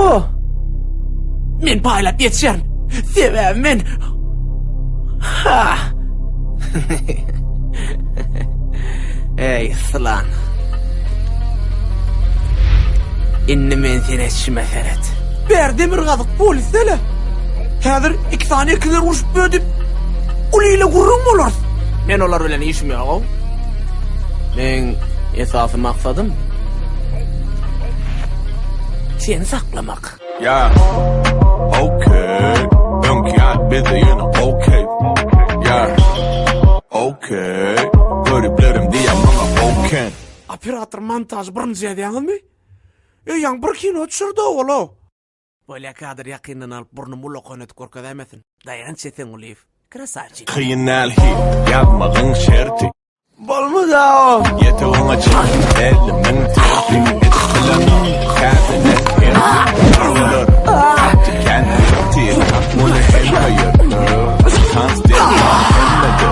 Eko. Men paylap geçer. Sebep men. Ha. Ey Sılan. İnni men seni eşime seret. Berdemir gadık polis dele. Hazır 2 saniye kadar uçup ödüp uliyle gurrum olur. Men olar bilen işim yok. Men esası maksadım seni saklamak. Ya, okay. Önkiyat bizi yine okay. Ya, okay. Görüplerim diye bana okay. Operator montaj birinci ediyorsun mi? Yang bir kino düşürdü oğlu. Böyle kadar yakından alıp burnumu lokonet korkad emesin. Dayan çetin ulif. Krasavçik. Kıyınal hi, yapmağın şerti. Bolmu da o. Yeteğine çık, elimin tersi. Etkilenin, kâdine erti. Yılır, artık kendi tir. Bunu hem hayır. Sans dedi, emmedi.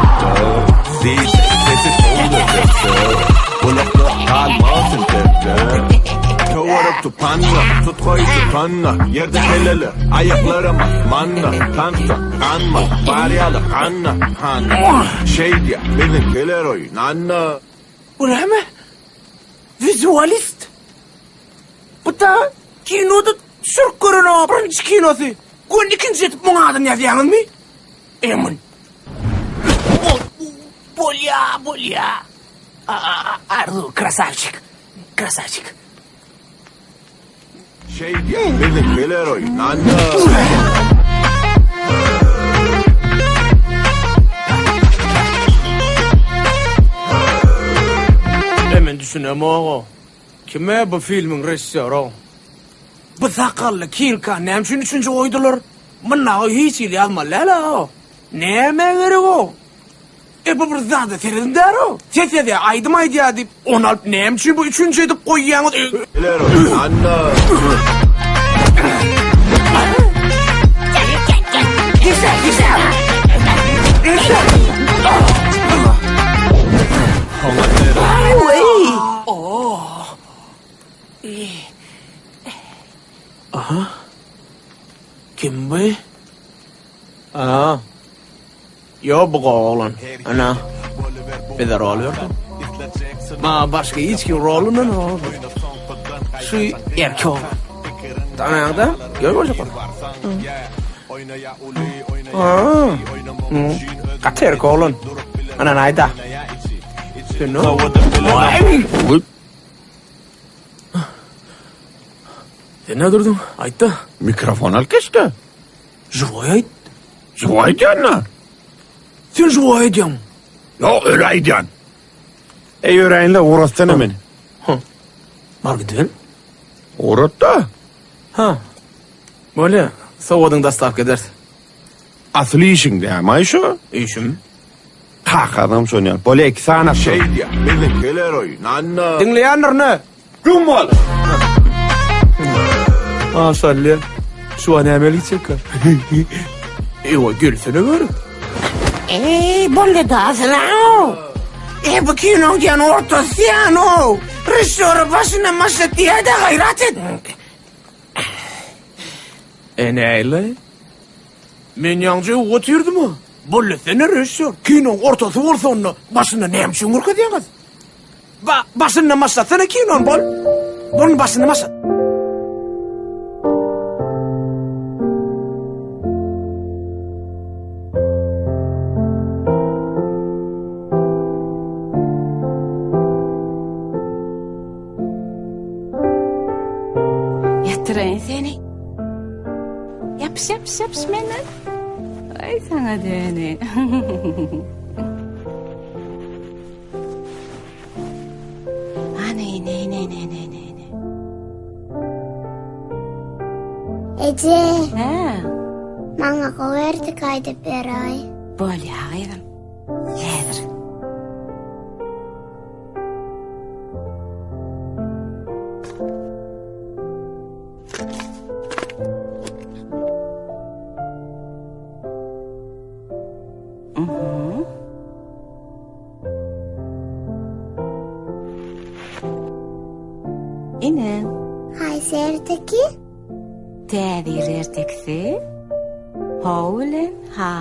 Siz, sesi soğudu. Bulaklı kalmasın dedi. Kovarıp tupanla, tut koy tupanla. Yerde helali, ayaklarıma manla. Tansa, kanma, baryalı kanla. Hanna, şey diye, bizimkiler oynanla. Öyle mi? Visualist. Bu da kinoda sürkürün o birinci kinosu. Gün ikinci etip buna adını yazıyorsun mi? Emin. Bolya. Arzu, krasavçik. Krasavçik. Şey diye, bizimkiler oynanla. Hemen düşünüyorum o. Kime bu filmin rejissörü? Bu sakallı kilka nemşin üçüncü oydular. Mınna o hiç il yazmalı o. Neme gerek o? Bu bir zade serin der o. Sesede aydım aydı deyip on alıp nemçin bu üçüncü edip koyuyorsunuz. Bizimkiler oynanla. Güzel. Aha. Kim bu? Yo bu oğlan. Ana. Bir de rol yordu. Ma başka hiç kim rolünü ne oldu? Şu erkek oğlan. Tanıyan da gör bakacak. Kaç erkek oğlan? Ana nayda. Sen ne? Sen ne durdun? Aytta. Mikrofon al keşke. Живой ayt. Zuvay diyorsun. Sen живой ediyorsun. Ya öyle diyorsun. Yüreğinle uğraşsana beni. Var gidelim. Uğrat da. Ha. Böyle soğudun da staff gider. Aslı işin de ama şu. İşim. Hak adam sonuyor. Böyle 2 saniye. Şey diye. Bizimkiler oynanla. Dinleyenler ne? Cumhur. Maşallah. Şu an emelik çeker. Ewa gülsene gör. Bolle da sana o. Bu kino diyen ortası yani o. Rejissörü başına maşa diye de gayret et. Neyle? Men yancı oturdu mu? Bolle sene rejissör. Kino ortası olsa onu başına neyim şungur kıdıyamaz. Başına maşa sana kino bol. Bunun başına maşa. Yatırayım seni. Yapış beni. Ay sana döne. Ne. Ece, Ha, bana koverdi kaydı beray. böyle hayırım. Nedir? İne. Kayseri'deki Täzir erteksi. Howlen ha.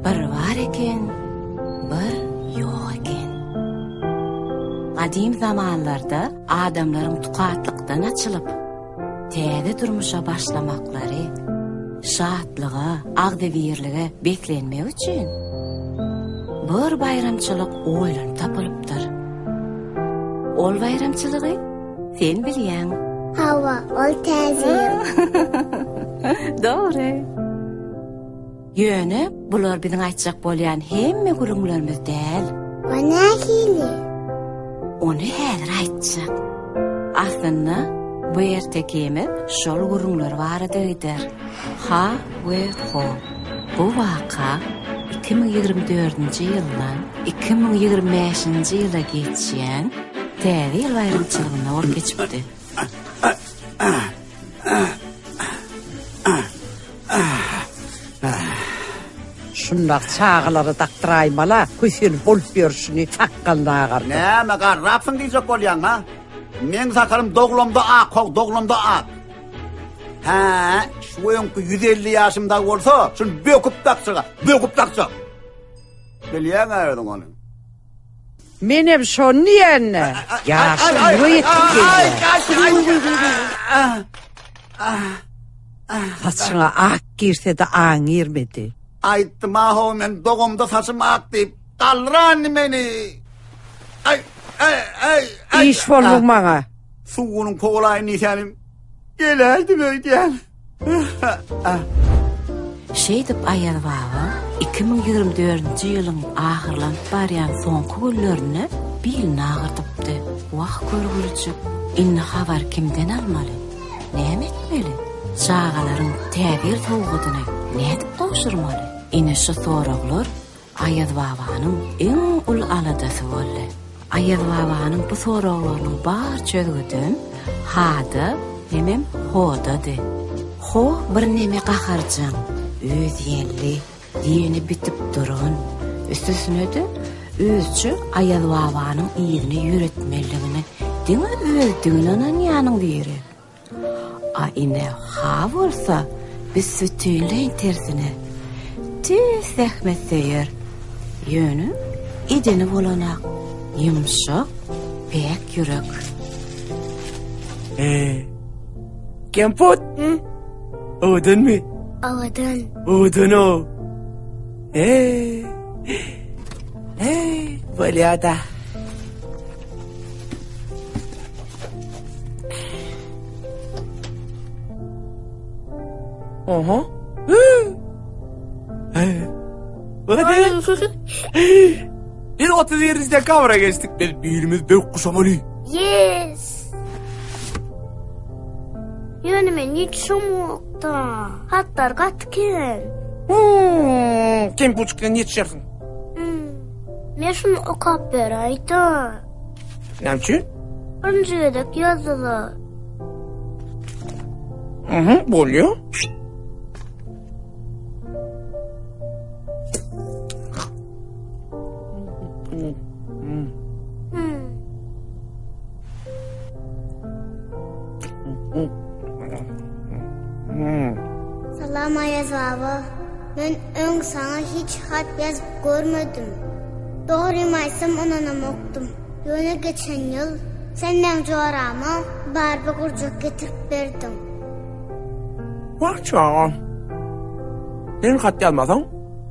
Bir var eken, bir yok eken. Qadim zamanlarda adamların tuqatlıqdan açılıp, täze durmuşa başlamaklary, şatlyga, agdewirlige beklenmek üçin bir bayramçylyk oýlanyp tapylypdyr. Ol bayramçylygy sen bilýän. Hava, ol täzeyim. Doğru. Yöne, bular bizim aýtjak bolýan hemme gurulmalarymyz däl. O nähili? Onu häzir aýtjak. Aslynda bu ertekimiz şol gurulmalar bardydyr. Ha we ho. Bu waka 2024-nji ýyldan 2025-nji ýyla geçýän täze ýyl baýramçylygyna ol geçipdi. Şundak çağıları taktıraymalar, kuysun bolup görüşünü takkanda ağardı. Näme garrapsın diýjek bolýan ha? Men sakarym doglamda ak, doglamda ak. Ha, şu öňkü 150 ýaşymda bolsa, şunu böküp taksaga, Bilýän aýdyň onu. Menem şonu diýenne. Ýaşy Saçına ak girse de aň girmedi. Aýtdym ha, men dogumda saçym ak diýip dalran meni. İş bolmaň maňa. Suwunyň koglaýyny ýetim. Geläýdim öýdän. Şeýdip aýal baba 2024-nji ýylyň ahyrlanyp barýan soňky günlerini bilini agyrtypdy. Wagt görgürçük, inni habar kimden almaly? Näme etmeli? Çağalaryň täbir towgudyny nädip goşurmaly? Ine şu soraglar aýal babanyň eň ul aladasy boldy. Aýal babanyň bu soraglarynyň bar çözgüdüm hada hemem hodady. Ho bir neme gaharjam, öz ýerli, diýeni bitip duran, üstüsine de özçü aýal babanyň ýerini ýöretmeligini diňe öldüňinden ýanyň biri. A ine ha bolsa biz sütüýleň tersine zähmetseýär. Ýöne edeni bolanak, ýumşak, pek ýürek. Kempot? Odun mi? Odun. Odun o. Böyle da. Oha. Hadi. Biz 30 yerimizde kavra geçtik. Biz birimiz bök kuşamalı. Yes. Yönümen hiç şomokta. Hattar katken. Kim buçuktan yetişersin? Men şunu okap berayda. Nämçin? Öncedek yazılı. Bolýar. Salam Ayaz baba. Ben öň sana hiç hat yazıp görmedim. Doğruyum aysam onanam oktum. Yöne geçen yıl senden coğrama barba kurcak getirip berdim. Bak çağım. Sen hat yazmasan,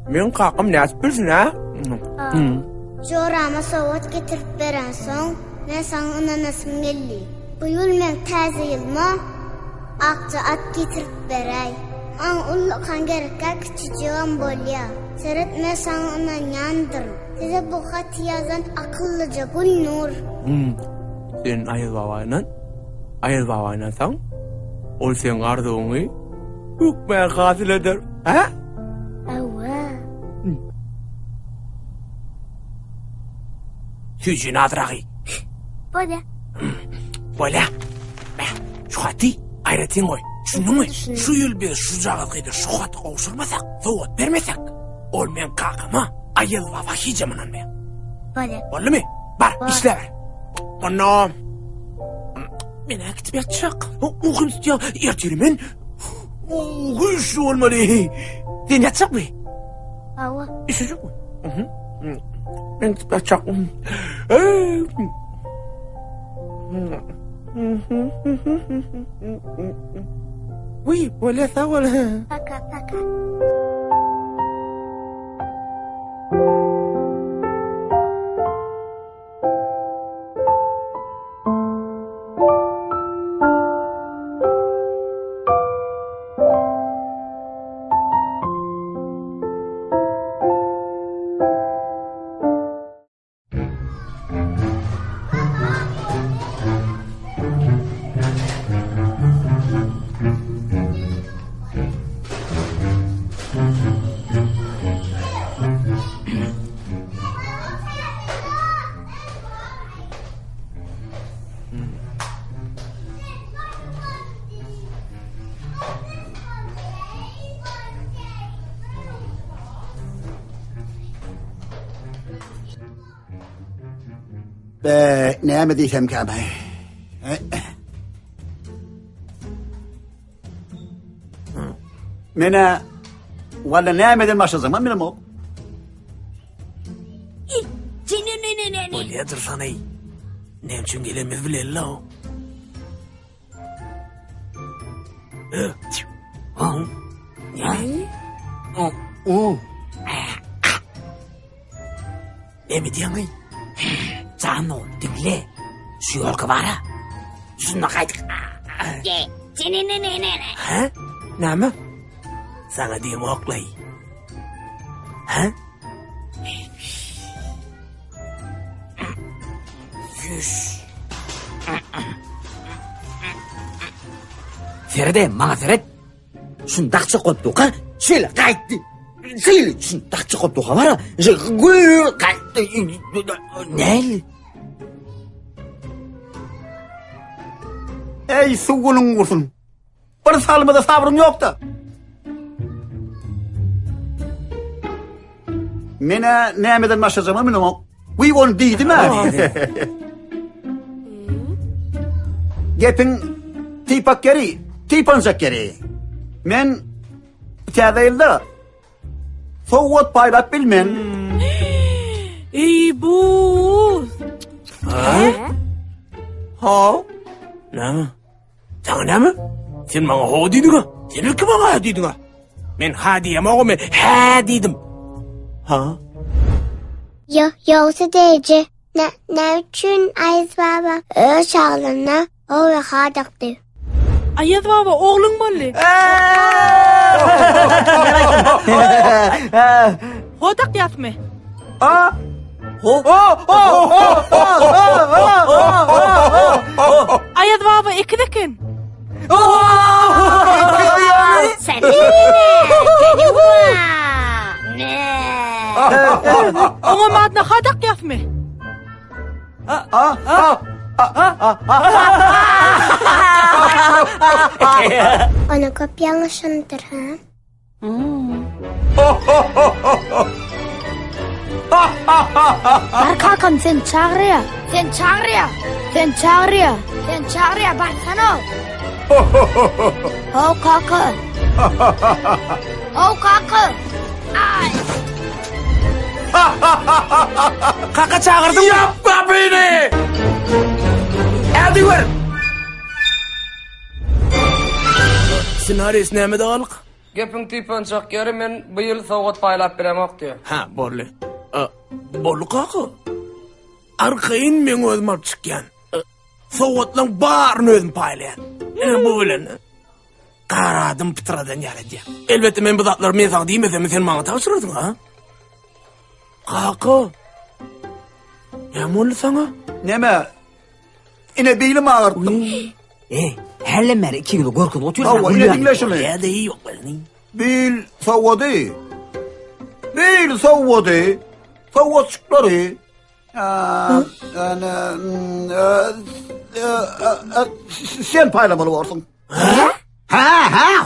men kakam näsip bilsin ha? Coğrama sowat getirip beren soň, men sana onanasym geldi. Bu yıl men täze ýylma akça at getirip beräý. An ullukan gerekkä kiçijigem bolýar. Seret men sana onan ýandyr. Size bu hat yazan akıllıca Gülnur. Sen Ayaz babayla san, ol sen ardygyny hükmen hasyl eder. Ha? Awa. Süjün adragy. Bolýar. Şu hati ayratyň goý. Şunuňmy? Şu ýyl biz şu jagadyda şu haty gowşurmasak, sowat bermesek, ol men kakama Ayaz baba hiç jamanan ben. Bolýar. Boldymy? Bar, işle ber. Ana. Men gitip yatacak. Oğlum ya yatırım güçlü olmalı. Sen yatacak mı? Awa. Üşücük mü? Ben gitip yatacak. Oui, ولا ثول. Paka paka. Näme diýsem käme? Mene wala nämeden başlasam benim o. Olyadır sana. Ne için gelemez bile la o. Ya. Ne mi diyorsun? Canım dinle. Şu yolka var ha. Şuna kaydık. Ha? Ne mi? Sana diyeyim oklay. Ha? Yüz. Feride, bana Ferit. Şundakça koptuğa, şöyle kaydı. Şöyle şundakça koptuğa var ha. Şöyle kaydı. Ne? Ey sugunun kursun. Bir salmada sabrım yoktu. Mene nämeden başlasam benim o. We won't değil mi? Gepin tipak geri, tipansak geri. Men tədəyildə soğut paylap bilmen. Ey bu. Ha? Ne mi? Sana ne mi? Sen bana ha dedin ha? Sen ilk bana ha dedin ha? Men ha diyem oğlum, men ha dedim. Ha? Yoksa deyce. Ne üçün Ayaz baba öz ağlına o ve hadıktı. Ayaz baba oğlun bolly. Hodak yatma. Ayaz baba ikidekin. Sen ne? Ona madna hadak yatma. Ona köp yanlışındır ha? Bar kalkam sen çağırıyor. Sen çağırıyor. Sen çağırıyor. Sen çağırıyor baksana. Ho kalkı. Ho kalkı. Ay. Kaka çağırdım. Yapma beni! Hadi ver! Senaryosu näme dağılık? Gepin tipançak geri men bu yıl soğut paylap bilemek diyor. Ha, borlu. Borlu kaka. Arkayın men özüm alıp çıkyan. Soğutlan barını özüm paylayan. Bu bilen. Karadım pıtıradan yara diye. Elbette men bu zatları men sana diýmesem sen bana tapşırırdın ha? Kaka. Ya mollu sana? Näme? Ine beýlim ağırttım. Herlemer 2 kilo korkup oturuyor. Hava ine dinle şunu. Ya da iyi yok beni. Bil soğudu. Bil soğudu. Soğutçukları. Sen paylamalı olsun.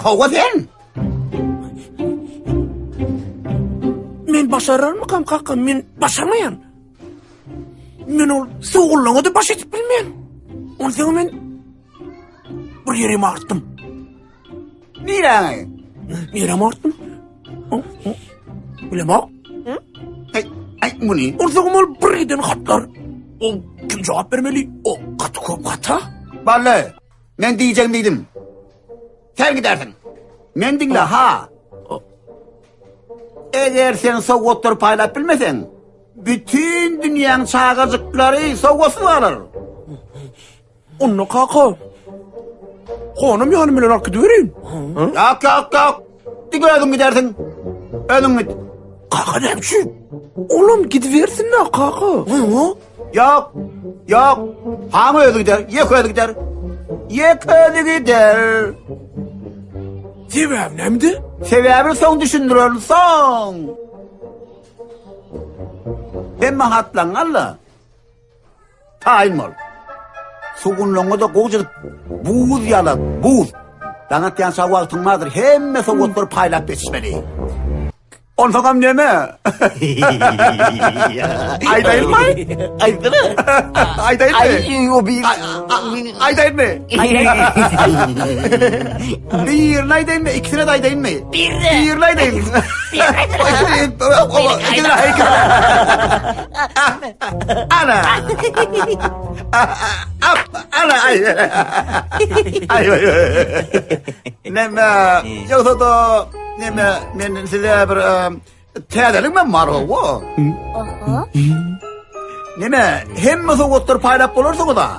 Hava sen. Men başarar mı kam kaka? Men başarmayan. Men ol soğullaňa da baş edip bilmeýän. Ondan men bir ýerime artdym. Nire? Ýerime artdym. Bilemok. Ay bu ne? Ondan ol birden hatlar. O kim cevap bermeli? O katı köp hata. Vallahi men diyeceğim dedim. Sen gidersin. Men dinle ha. Eğer sen Soğutları paylap bilmesen, bütün dünyanın çağızıkları Soğut'u alır. Onu kaka. Hanım yanım bilen arkada vereyim. Yok. Dik ödün gidersin. Ödün git. Kaka demşi. Oğlum gidiversin ne kaka. Yok. Hangi ödü gider? Yek ödü gider. Yek ödü gider. Sebep nemdi? Sebebi son düşündürün son. Hem hatlan alla. Tayin ol. Sugunluğu da koca buz yalat, buz. Dana tiyan savvaktın madır, hemme soğutları paylap geçmeli. On fakam neme? Ay değil mi? Ay değil mi? Ay değil mi? Ay o bir... Ay değil mi? Bir nay değil mi? İkisine de ay değil mi? Bir nay değil mi? İkisine ay. Ana. Ana ay. Ay. Neme? Yoksa da neme? Men size bir teadelik mi var o? Neme? Hem soğutlar paylap olursa da.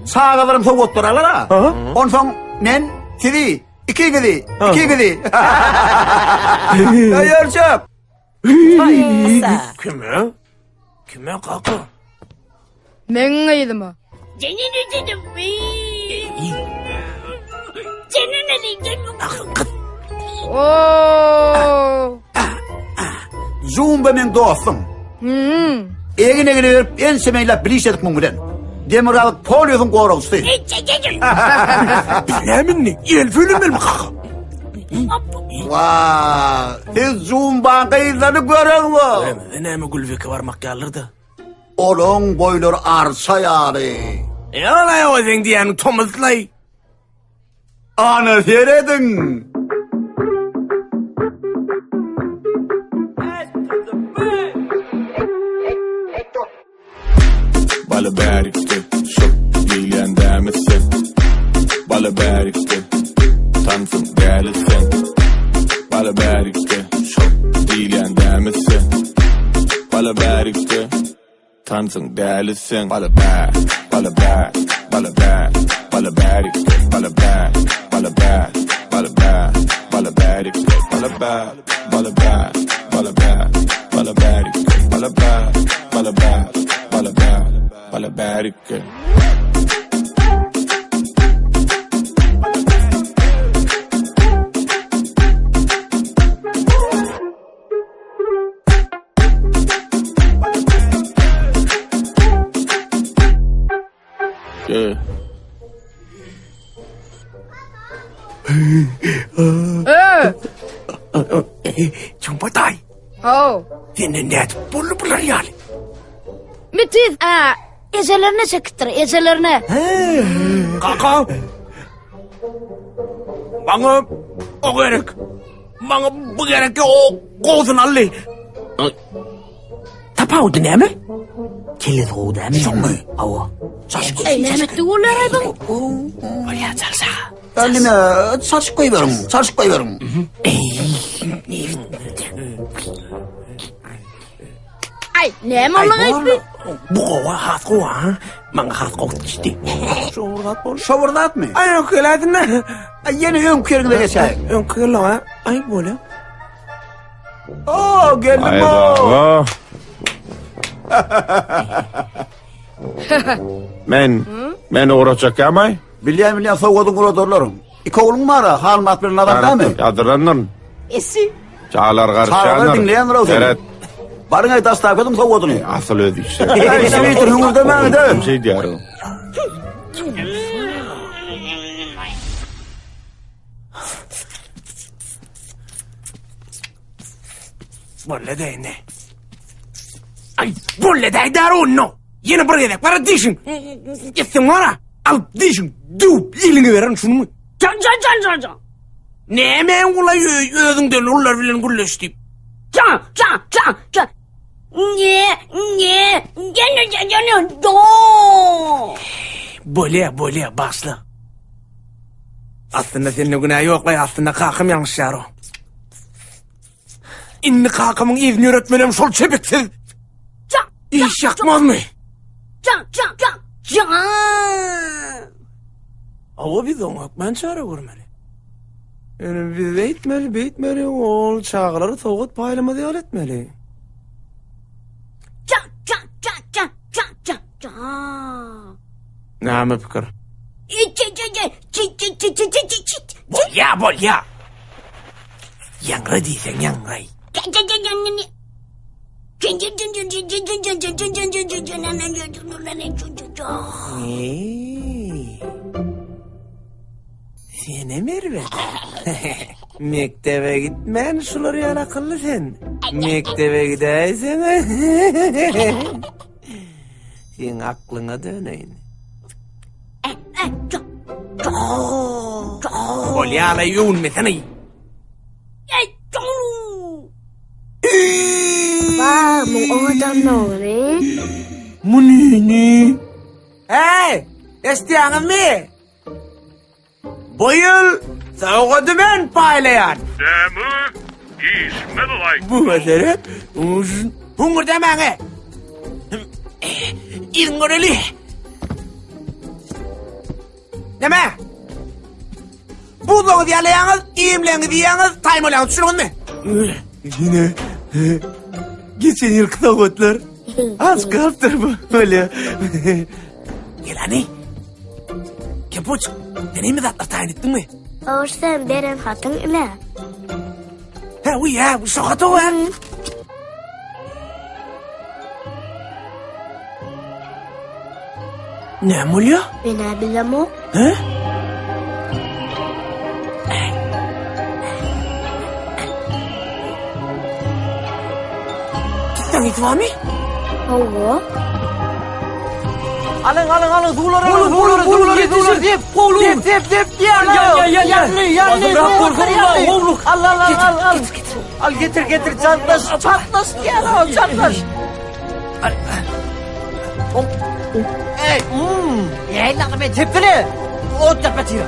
Sağlarım soğutlar alara. Ondan men sizi iki gidi. Yarışıp. Kime kaka? Men aydıma. Senin ödedim. Senin ödedim. Oo. Zumba men dostum. Egine verip en semeyle biliş etmek mümkün. Demiral polyosun koruğusu. Bilemin ne? El fülüm mi kaka? Vaa, siz Zumba kıyızlarını görün mü? Neme gülveki varmak gelirdi. Olun boylar arsa yani. Yana o sen diyen Thomaslay. Anı seyredin. Ballaberg'de çok giylen demesin. Ballaberg'de tansın gelsin. Ballaberg'de çok giylen demesin. Ballaberg'de tansın gelsin. Ballaberg, Ballaberg, Ballaberg, Ballaberg'de Ballaberg, Ballaberg, Ballaberg, Ballaberg'de Ballaberg, Ballaberg, Ballaberg, Ballaberg'de Ballaberg, Ballaberg, Ballaberg, Ballaberg'de. Yeah. Jumpa tay. Oh. Yine net bulu bular yani. Metiz. Ezelerine çektir, ezelerine. Kaka. Bana o gerek. Bana bu gerek o kozun alli. Tapao dine mi? Kelli doğu dine mi? Çok mu? Ava. Saçko. Eylemet de ular aybın. Oraya çalsa. Anneme saç koyuyorum. Ay, ne mi olan ayıpı? Bu kova hat kova ha. Bana hat kova işte. Şovurdat mı? Ay yok öyle mi? Yeni ön kuyruğuna geçeyim. Yok öyle ha. Ay böyle. Oo geldim Ay o. bravo. Men uğraşacak amay. Bilyen soğudun kuradorlarım. İki oğlum var ha, halmat bir adam değil mi? Yadırlanırın. Esi. Çağlar Çağlar karışanlar. dinleyenler olsun. Evet. Barın ay tastakıdım soğudunu. Asıl ödü işte. Ay sivitr hümür demem de. Bir şey diyorum. Bolle de ne? Ay bolle de dar uno. Yine bir gedek bara dişin. Gitsin bana. Alıp dişin. Dup ilini veren şunu mu? Can. Ne emeğin kula özünden ular bilen gülleştip. Can. Ne. Do. Böyle başla. Aslında senin günah yok la, aslında kakım yanlış yaro. İnni kakımın izni öğretmenim sol çepeksiz. Can. İş yapmaz mı? Can. Ama biz onu ben çare görmeli. Yani biz beytmeli, ol çağları soğut paylama diyal etmeli. Can. Ne fikir? Çit. Bol ya. Yangra diysen yangray. Sene Merve. Mektebe gitmen şuları yan akıllı sen. Mektebe gideysen. Sen aklına döneyin. Bol ya la yun mesene. Ba, mong adam nore. Munini. Hey, isteyen mi? Bu yıl soğudumen paylayan. Demi işmedi like. Bu mesele uzun. Hungur demene. İngoreli. Deme. Bu doğru diyaleyiniz, iyimlerini diyeniz, taymolayınız, düşünün mü? Yine geçen yıl kıtavutlar az kalptır bu öyle. Gel hani. Kepoç, deneyimi zatlar tayin ettin mi? Oğuz sen beren hatın ile. He uy ya, bu sokatı o ya. Ne mulya? Bena bilem o. He? Cidden itva mi? Oğuz. Alın, tuğları yetişir. Kovulur. Dep, yanlı. Bırak korkumu, kovuluk. Al. Al getir, çatlaş diye çatlaş. Ey, lan be tepkili. O tepetiyor.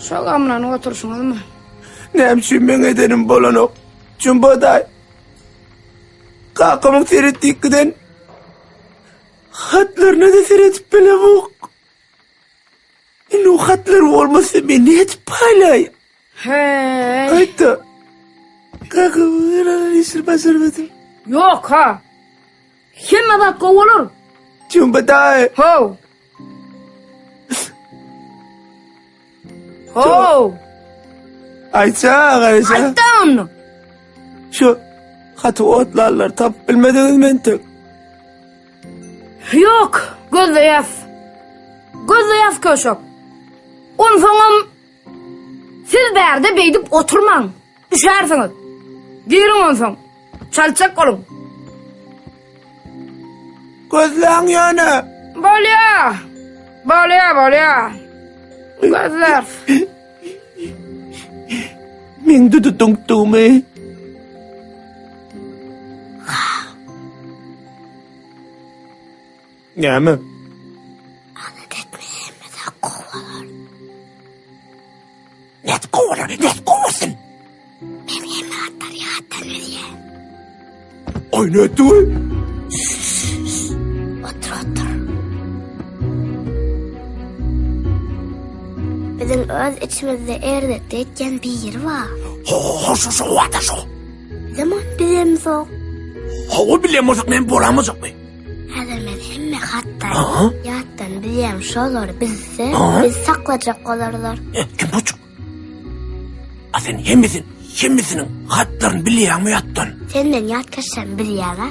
Şogamlan otursunuz mu? Nemşin ben edenim bolanok. Cumbaday. Kakamın seyrettiğinden hatlarına da seyretip bile bok. O hatlar olmasa beni et paylayın. Hey. Hatta kakamın herhalde işir başarmadım. Yok ha. Kim bak kovulur? Cumbaday. Ho. Ayça arkadaşlar. Ayta onu. Şu hatı otlarlar tap bilmediniz mentek. Yok. Gözle yaz köşök. On sonum siz berde beydip oturman. Düşersiniz. Girin on son. Çalçak olun. Gözleğin yana. Bolya. Gözler. Men dudu tungtume. Ya mı? Net kovalar, net kovasın. Oynattı. Otur. Bizim öz içimizde erdekte etken bir yer var. Şu vata şu. Zaman bilemiz o. O bilemezsek men bolamazsak mı? Hazır men hemme hattan yattan bilem şolar bizse biz saklacak olarlar. Kim buçuk? Sen hemmisinin hatlarını biliyor mu yattın? Senden yat kaçan bir yana.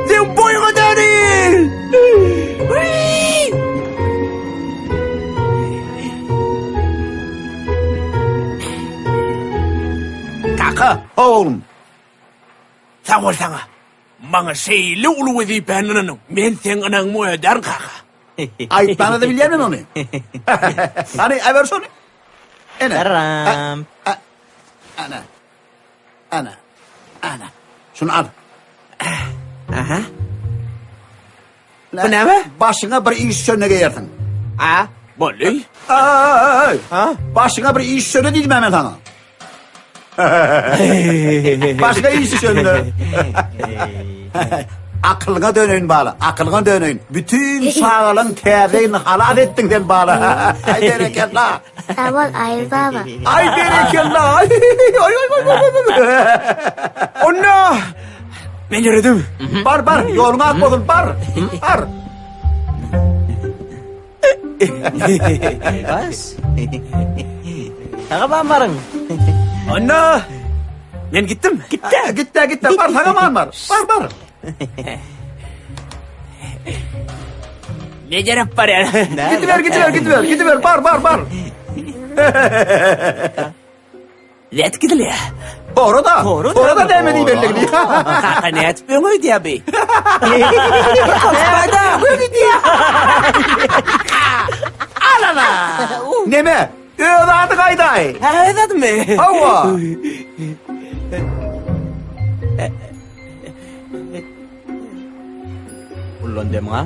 Sen boyuna değil. Kaka, oğlum. Sağ ol sana. Bana şeyli ulu vezi beğeninin. Ben sen anan mu eder kaka. Ay, bana da biliyor musun onu? Hani, ver şunu. Ram. Ana. Şunu al. Aha. Bu ne be? Başına bir iş sönüne geyerdin. Ha? Böyle. Ay. Ha? Başına bir iş sönü dedim hemen sana. Başka iş sönü. Aklına dönün bana, aklına dönün. Bütün sağlığın terliğini halat ettin sen bana. Ay bereketler. Tamam Ayıl baba. Ay bereketler. Ay. Anne! Ben yürüdüm. Bar, yolunu atmadın, bar. Bas. Taka ben varım. Anne! Ben gittim. Gitti. Bar, sana var. Bar. Ne gerek var ya? Gidiver. Bar. Net gidiliyor. Orada demediği belli gidiyor. Kaka ne etmiyorsun öyle ya bey? Alana. Neme? Öğrendik ayday. Ha öyle mi? Hava. Ulan deme ha.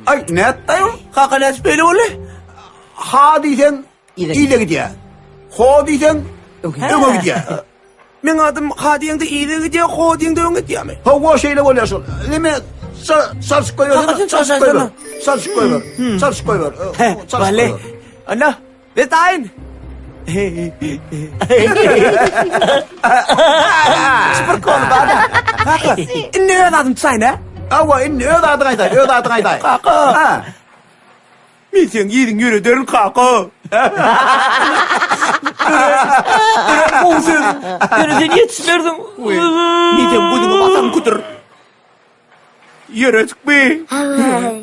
Ay ne ettayım? Kaka ne etmiyorsun öyle? Ha diysen iyiyle gidiyor. Ho diysen öne gidiyor. Ben adım Hadiye'nde iyiyle gidiyor, Hadiye'de öne gidiyor mu? Hava şeyle oluyorsun. Neme? Sars koyuyor. Sars koyuyor. Vale. Anne, ve tayin. Süper konu bana. Kaka, ne öğrendim sen ha? Hava öğrendik ayday. Kaka. Sen yedin yürüdün kaka. Sen yetişmerdin. Neden bunu basan kudur? Yürüdük be. Ay.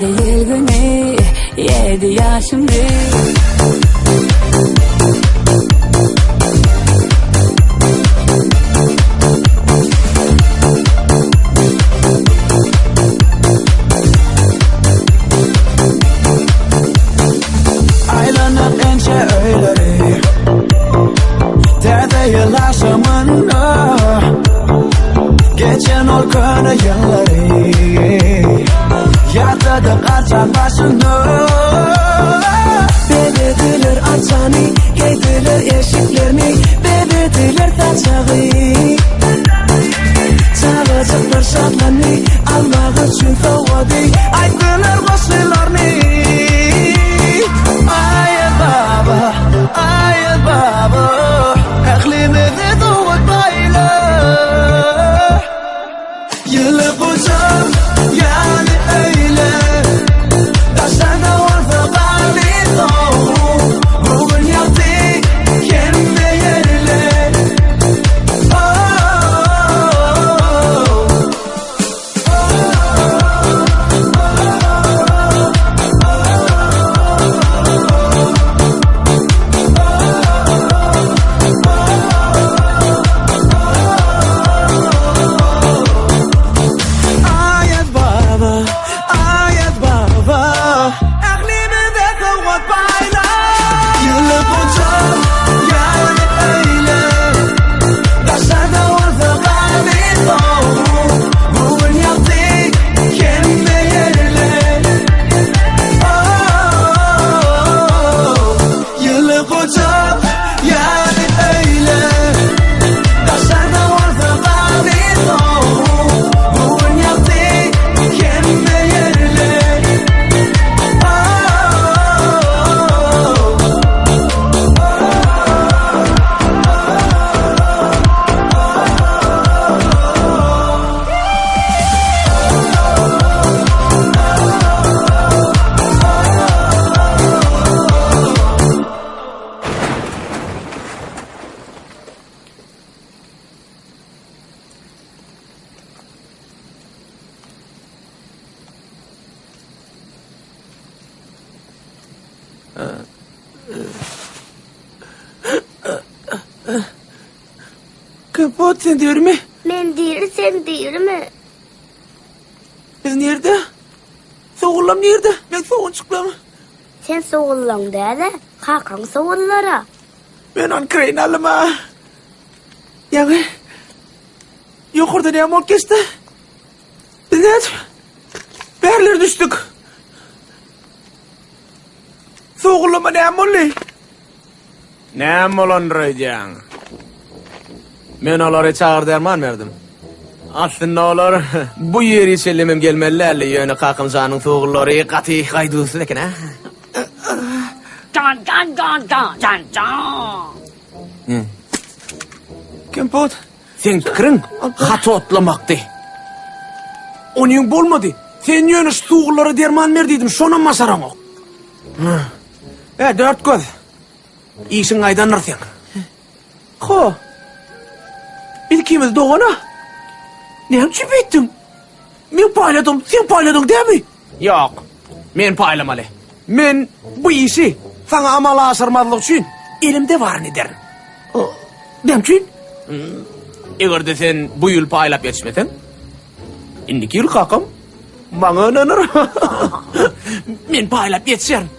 Değil günü 7 yaşımdı. Aylanıp ence öyleri Derde yılaşımını Geçen ol konu yılları Yatırdık açan başını Belediler açanı Yediler eşiklerini Belediler taçağı Çağıcıklar şadlanı Almak için soğudu Aydılar koşularını Ay baba Eklimizi doğut bayla Yılı bucak yani öyle Taşlarına varsa bari doğru Bugün yaptı kendi yerle Kapat sen diyor mi? Men diýeri sen diýermi? Biz nerede? Soğulam nerede? Ben soğun çıklam. Sen soğullaň däle, hakaň soğullara. Ben on kreyn alıma. Yani yukarıda ne amol geçti? Biz ne ettik? Berler düştük. Soğulama ne amolli? Ne amolon raycan? Men olara çağır derman verdim. Aslında olar bu yeri sellemem gelmellerle yönü kakımzanın soğulları katı kaydusu lekin ha? Can can can can can can. Kempot, sen fikrin hata otlamakta. Onun bolmadı. Sen yönü soğulları derman verdiydim, şona masaran o. Dört göz. İşin aydanır sen. Ho. Biz kimiz doğana? Ne için bittin? Men payladım, sen payladın değil mi? Yok, men paylamalı. Men bu işi sana amala asırmadık için elimde var ne derim. Ne için? Eğer de sen bu yıl paylap yetişmesen, indiki yıl kakam bana önenir. Men paylap yetişerim.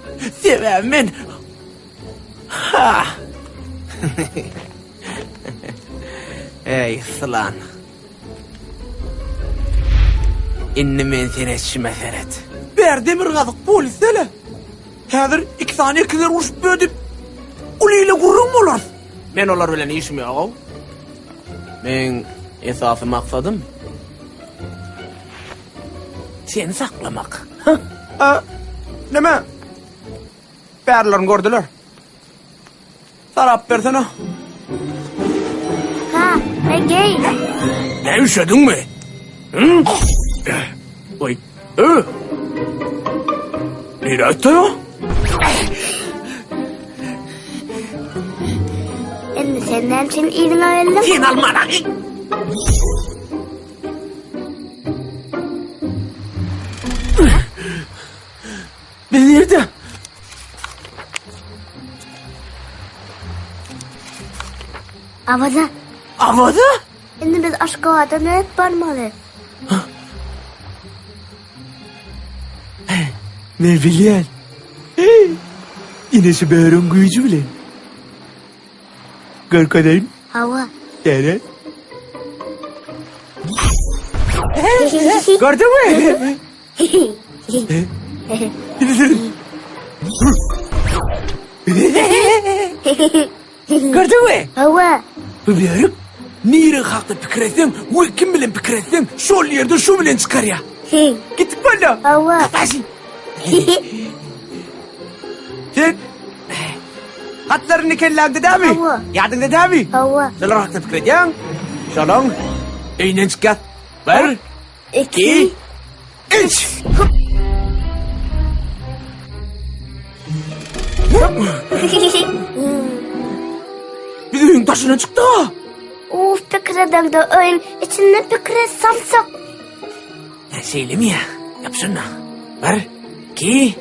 Sevem men. Ey sılan. İnni men seni eşime seret. Berdemir gazık polis dele. Hazır 2 saniye kadar uçup bödüp uliyle gurrum olur. Men olar bilen işim yok. Men esası maksadım seni saklamak. Neme? Berlerini gördüler. Sarap versene. Ha, gey. Ne üşedin mi? Hı? Oy. Nereye attı ya? Endi senden için iğrin ayalım. Sen almana. Biz nerede? Avada. Avada? Endi biz aşkavada ne barmalı? Ne bilyen? İnesi böğrün gücü bile. Garkadayım. Hava. Dere. Gördün mü? Gördün mü? Hava. Bu böğrük nire kalktı pikretten, bu kim bilen pikretten, şol yerde şu bilen çıkar ya. Gittik bana. Hava. Kafası. Sen hatlarını kellendi değil mi? Hava. Yadında değil mi? Hava. Şöyle rahatla pikredeceksin. Şolong. Eynen çıkart. Bir. 2. 3. Bir düğün taşına çıktı. Uf, pikreden de oyun içinde pikre samsak. Ya söyleyeyim ya. Yap şunu. 1.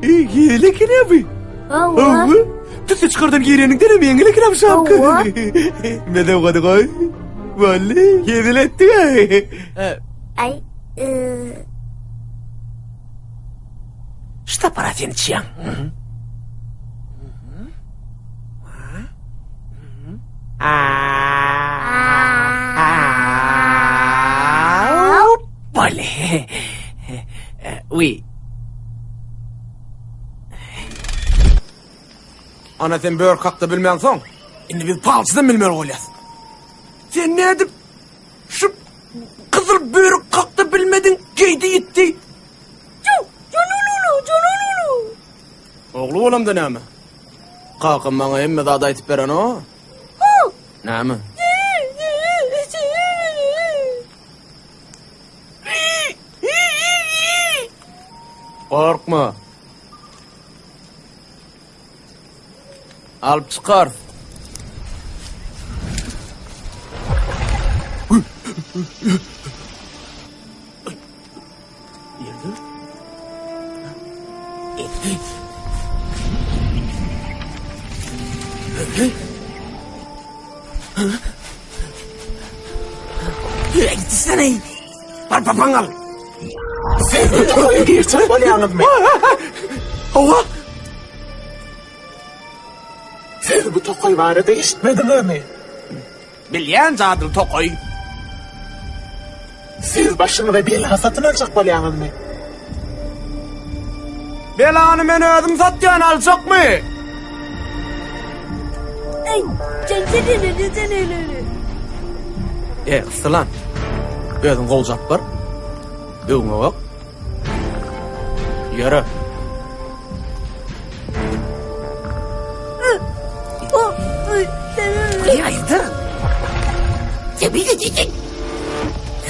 2. Lekin abi. Hava. Tütsü çıkardan giyerenin denemeyen lekin abi şapka. Ne de o kadar koy. Vallahi yediletti ya. Ay. Что para sen çiyan? Vale. Oui. Ana sen böğür kalktı bilmeyen son. Şimdi biz palçıdan bilmeyen olayız. Sen ne edip şu kızıl böğür kalktı bilmedin giydi gitti. Oğlu olam da ne mi? Kalkın bana emme daha da itip veren o. Ne mi? Korkma. Alıp çıkar. Nerede? Gitsene. Papangal. Geçip bolýanyzmy? Owa. Siz bu tokoy barada işitmediňizmi? Bilýän zadyl tokoy. Siz başyňyza bela satynacak bolýanyzmy? Belany men özüm satýan aljakmy? Ey, sen. Kısılan. Özüm goljap bar. Öňe bak. Yara. Yaydı.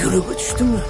Yürüge düştün mü?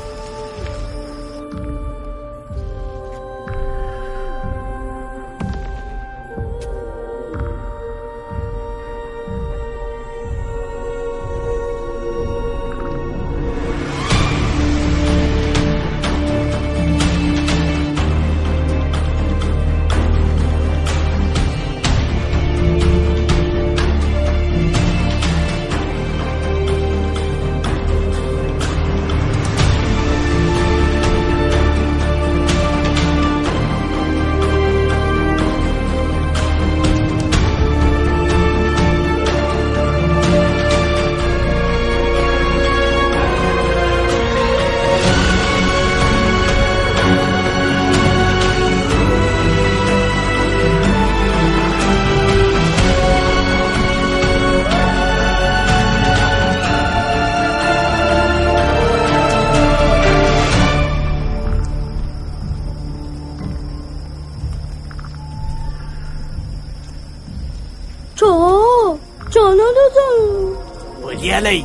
Yeley.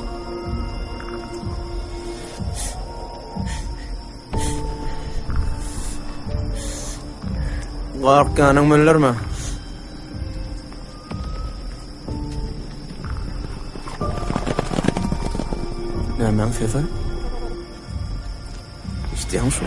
Garkanyň müllermi? Nämen fefa? İşte şu.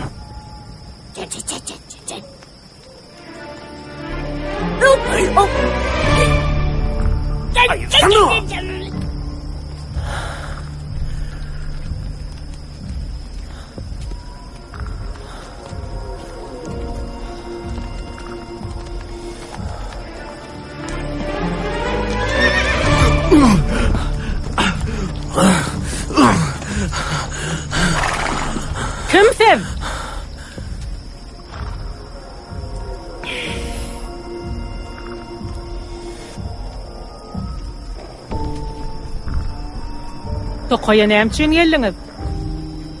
Kimsin? Tokoya näçin geldiňiz?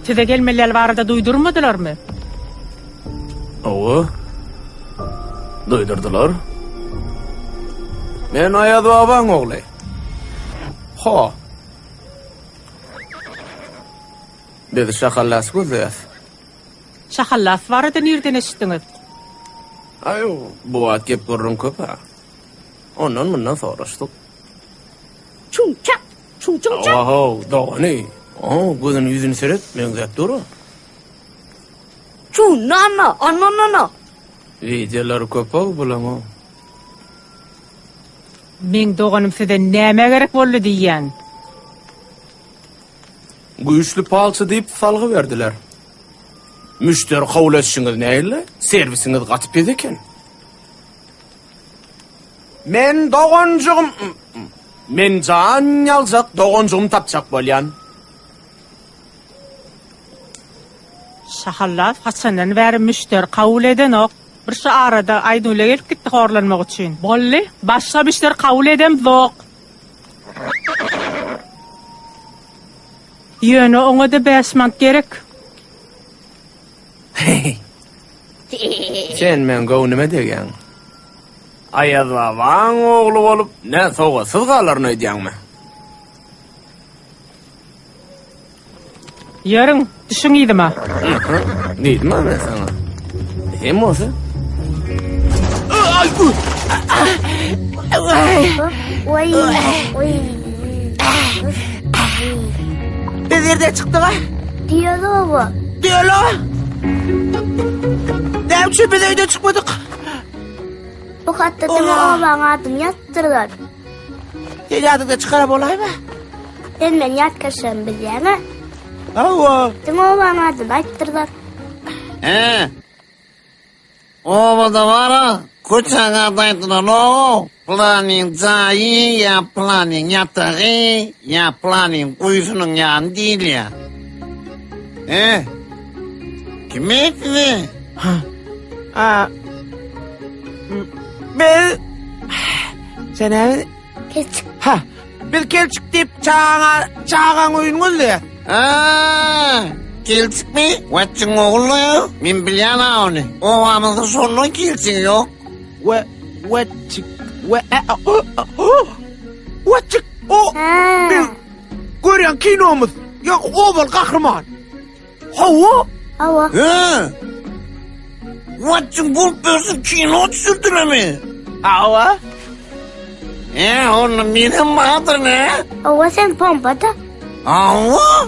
Size gelmeler barada duydurmadylarmy? Owa. Duydurdular. Men Ayaz babaň ogly. Ha. Dedi şahallas gözüýär. Şahallas barada nerden eşitdiňiz? Ayo, bu wagt gep görrüm köp ha. Ondan mundan soraşdyk. Çunçak. Oho, dogany. Gözüni yüzüni seret, men zat duru. Anna. Videolar köp bolama. Men doganym size näme gerek boldy diýen? Güýçli palçy diýip salgy berdiler. Müşteri kabul etişiňiz näýle? Servisiňiz gatyp eken. Men dogonjugum. Men jan ýaljak dogonjugum tapjak bolýan. Şahallas haçandan bäri müşteri kabul edenok. Bir şu arada aýdynla gelip gitdi horlanmak üçin. Bolly, başga müşteri kabul edem zok. Ýöne oňa da 5 mant gerek. Sen men gownuma degen. Ayaz babaň ogly bolup, ne sogasyz galarny diýäňmi? Ýörüň, düşünýidima? Diýdimmi men sana? Hem bolsa? Biz nerede çıktık ha? Diyaloğu. Diyaloğu? Ne için biz evde çıkmadık? Bu hatta deme oğlan adım yattırlar. Tejadıda çıkarıp olayma. Sen ben yatkaşım bilyana. Ava. Sen oğlan adını ayttırlar. Ovada vara, kuchağa daydılar o. Planning zayı ya planning yatağı ya planning kuyusunun yanı değil ya. Kim etti? Ben... Sen evi... Kelçik. Ha. Bir kelçik deyip çağağın oyunuz ya. Kelçik mi? Vaçın oğlu ya. Min bilyana onu. Ovamızda sonuna kelçik yok. Vaçık... Vaçık... O... Görüyen kinomuz. Yok oval kahraman. Hava. Hava. Vaçın bul bölsün kino düşürdüler mi? Hava. Onun benim adı ne? Hava sen pompada. Hava?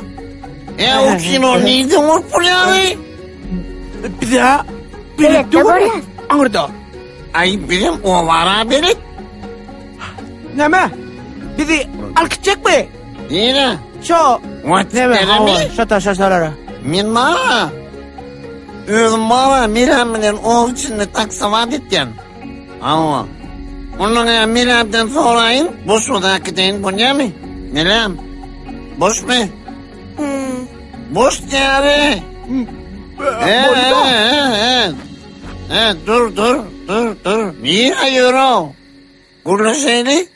O kino neydi o yani? Bir daha... Birlikte görüyoruz. Anırda. Ay benim o var benim. Ne mi? Bizi alkışacak mı? Yine. Şu... Ne mi? Şatalara. Min bana. Özüm bana Miram'ın oğul içinde taksavaat etken. Ama. Onun Miram'dan sorayım. Boş mu da hakikaten bu ne mi? Miram. Boş mu? Boş yani. Dur. Niye ayırıyor? Burada şeyli.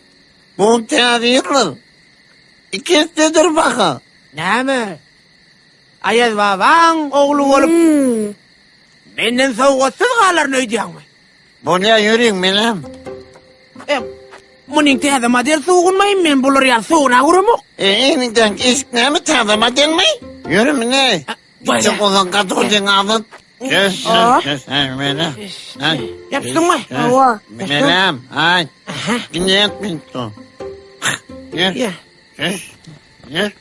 Bu teadiyirler. İkincidir bakın. Ne mi? Ayaz baban oğlu olup... Benden soğuksuz kalır ne diyen mi? Buraya yürüyün Miram. Bunun tezama del soğunmayın men bulur ya soğuna vurumu. Eniden eşikne mi tezama del mi? Yürü mü ne? Gidecek olan katılcın aldın. Söz. Miram. Yapsın mı? Hava. Miram. Ay. Dinleyet mi? Yürü. Söz. Yürü.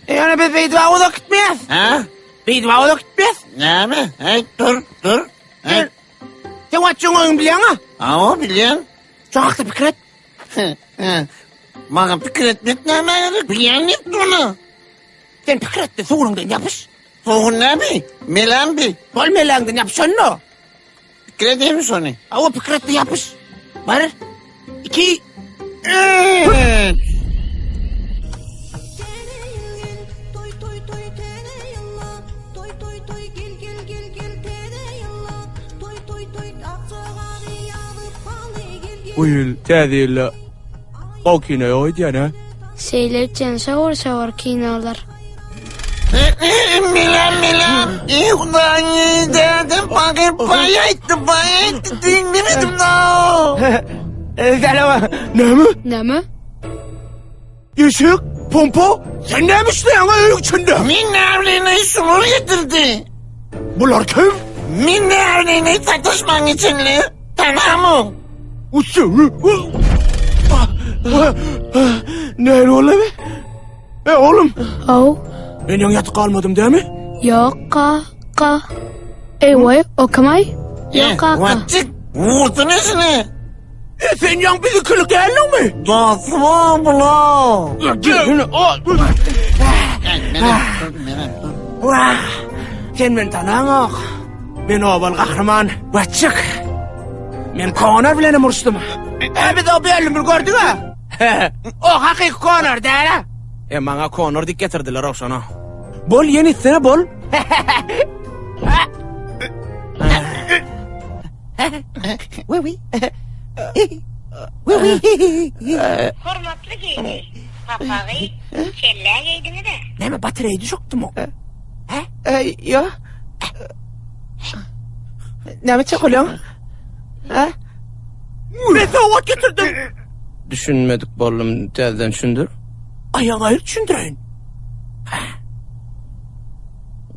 Yani biz beydva o da gitmeyiz. Ha? Beydva o da gitmeyiz. Ne mi? Hey dur. Sen vaçın oyun biliyorsun ha? O biliyorsun. Çok haklı fikir et. Bana fikir etmek ne mi? Biliyorsun hep bunu. Sen fikir et de soğunundan yapış. Soğun ne mi? Melan bir. Bol melandan yapış onu. Fikir edeyim mi sonra? O fikir et de yapış. Var. 2. Bu yıl tədiylə o kinoya oydu ne? Şeyler için şavur kinolar. Milan. Ulan dedim bakayım bayattı. Dinlemedim da. Selama. Ne mi? Ne mi? Işık, pompa. Sen neymiş lan öyle içinde? Min evliliğine sunur getirdi. Bunlar kim? Min evliliğine tartışman için mi? Tamam mı? Uçsun. Ne oluyor be? Oğlum. Ben yan yatık kalmadım değil mi? Yok ka. Vay o kamay. Yok ka. Vaçık. Vurdun esine. Sen yan bizi kılık geldin mi? Dostum bula. Sen beni tanımak. Ben oval kahraman. Vaçık. Ben Conor bilen uğraştım. Biz o belli bir gördün ha? O hakik Conor değil ha? Bana Conor dik getirdiler o sana. Bol yeni sene bol. Hormatly geydi. Papağı, kelle geydini de. Ne mi bataryayı düşüktü mu? Yok. Ne mi çakılıyorsun? Ne soğuk getirdim? Düşünmedik bollum telden düşündür. Ayağın ayır düşündürün.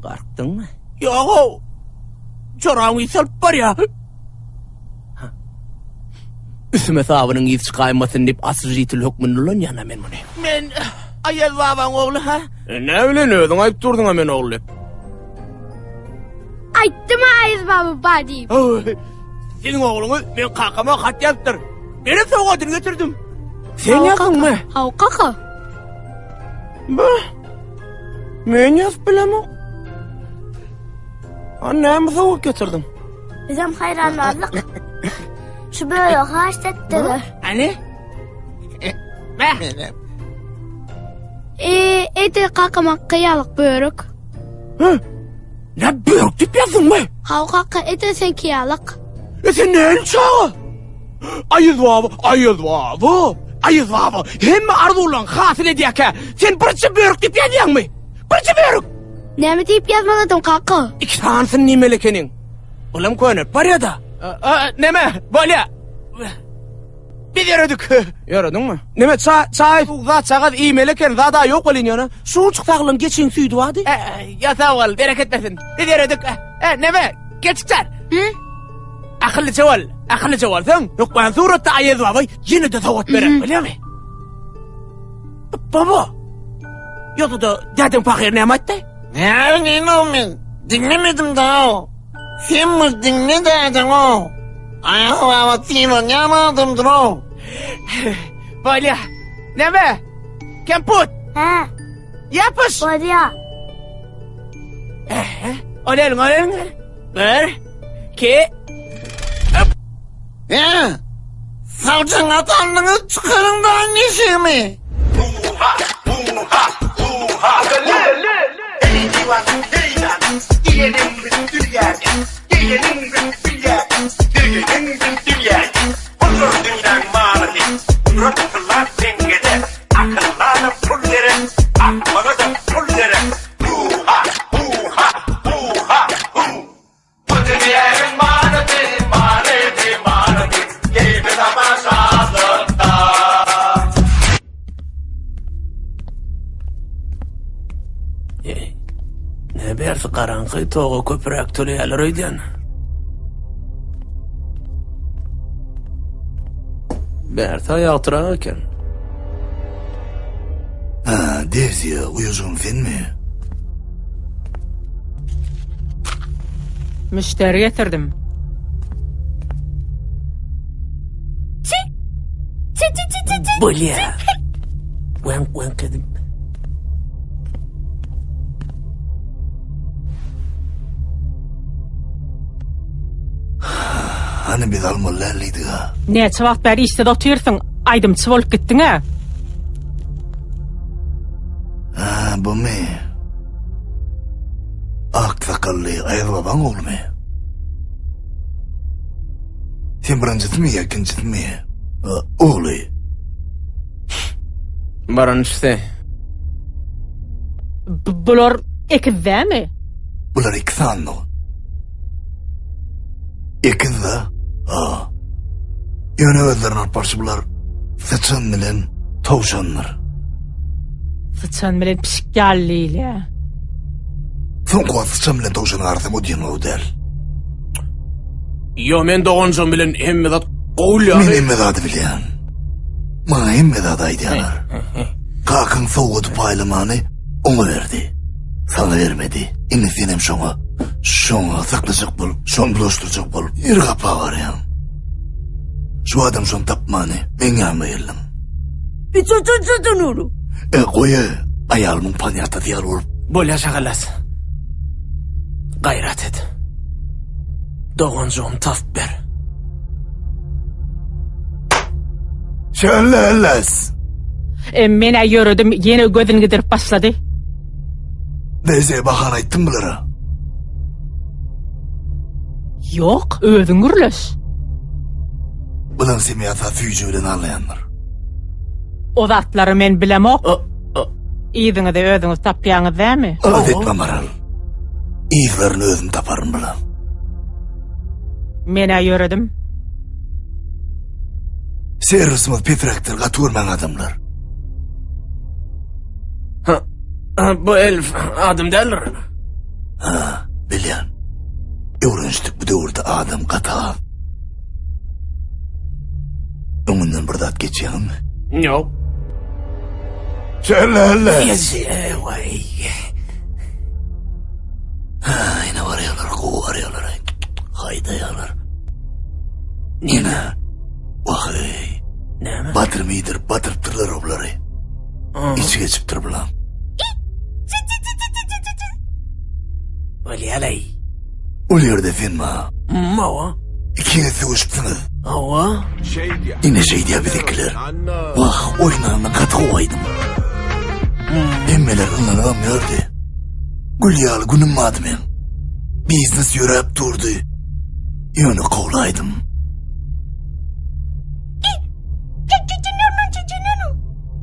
Korktun mu? Yok. Çorağımı salıp var ya. Üstüme sahabının iz çıkaymasın deyip asrıcıytıl hükmünün yana men bunu. Men ayaz baban oğlu ha? Ne öyle ayıp durdun hemen oğlu. Ayttım ayaz baba badi. Senin oğlunu ben kakama kat yaptır. Beni soğuk getirdim. Sen yazdın mı? Hav kaka. Men yazıp bilemem. Annemi soğuk getirdim. Bizim hayranlarlık. Şu böyle haş ettiler. Hani? Ete kakama kıyalık börük. Ne börük deyip yazdın mı? Hav kaka ete sen kıyalık. Sen neyin çağı? Ayız vabı. Hemme ardı ulan hasıl ediyake. Sen birçi börük deyip yazyan mı? Birçi börük. Nemi deyip yazmadım kaka. İki tanesini nimelekenin. Ulan koyunur var ya da. Neme böyle. Biz yaradık. Yaradın mı? Neme çay zat çağız iyi meleken zada yok olin yana. Su çıktağılın geçin suydu hadi. Ya sağ ol bereket versin. Biz yaradık. Neme geçikler. Akıllı çaval sen. Yok ben surata ayız babay. Yine de savat berek biliyor mi? Baba. Ya da dedin fakir ne amattı? Ne bileyim ben. Dinlemedim daha o. Sen mi dinle dedin o? Ayağı baba seni yanadımdır o. Böyle. Ne be? Kemput. He. Yapış. Böyle ya. Olelin. Bir. İki. He. Savcın atanlığını çıkarın da annesi mi? Ne bersi qarankı toğu köpürek tüleyeler öydен. Berta yağtıran eken. Derzi uyuzun fen mi? Müşteri getirdim. Bolya. Wen kedim. Hani biz almallarlıydı ha? Ne çavakt beri işte otuyorsun. Aydım çıvolup gittin ha. Bu mu? Ak sakallı ayaz baban oğlu mu? Sen birincisi mi ikincisi mi? Oğlu. Birincisi. Bular ikizde mi? Bular ikisi anlı. İkiz de? Yöne özlerin arparşı bular. Sıçan bilen tavşanlar. Sıçan bilen pişik gelliyle. Son kuva sıçan bilen tavşanı arasam o diyen o del. Yo men doğuncum bilen emmedat qoğul ya. Men emmedadı bilen. Bana emmedadı aydiyanar. Kakın soğudu paylamanı ona verdi. Sana vermedi. İnni senem şona saklayacak bul, şon bulaştıracak bul. Bir kapağı var ya. Şu adam şon tapmanı ben yanmayalım. Bir çocuğun uru. Koyu ayalımın panyata diyar olup. Bolya şakalas. Gayret et. Doğuncum taf ber. Şallas. Men yürüdüm yine gözün gidirip başladı. Neyse bahana ettin bulara. Yok, özün gürleş. Bulan semiyata füyücüyle anlayanlar. O zatları men bilemok. İyidini de özünüz tapyanız değil mi? Adetme maral. İyilerini özüm taparım bulan. Men yürüdüm. Servisimiz Petrek'tir, katurman adamlar. Bu elf adım derler. Bilyan. Öğrençtik bu doğurda adam katağı. Onunla burada at geçiyor mu? Yok. Şallas. Vay. Yine arıyorlar, kovu arıyorlar. Hayda yalar. Yine. Vay. Näme? Batırmıydır, batırıptırlar oblary. İçi geçiptir bulan. Bolýalay. Ol yerde filma. Mawa. İkinizi uçpsınız. Awa. Yine şey diye bizikler. Vah, oynağına katı ovaydım. Emmeler ınlanamıyordu. Gülyalı günüm madmen. Biznes yürüyüp durdu. Yönü kovlaydım.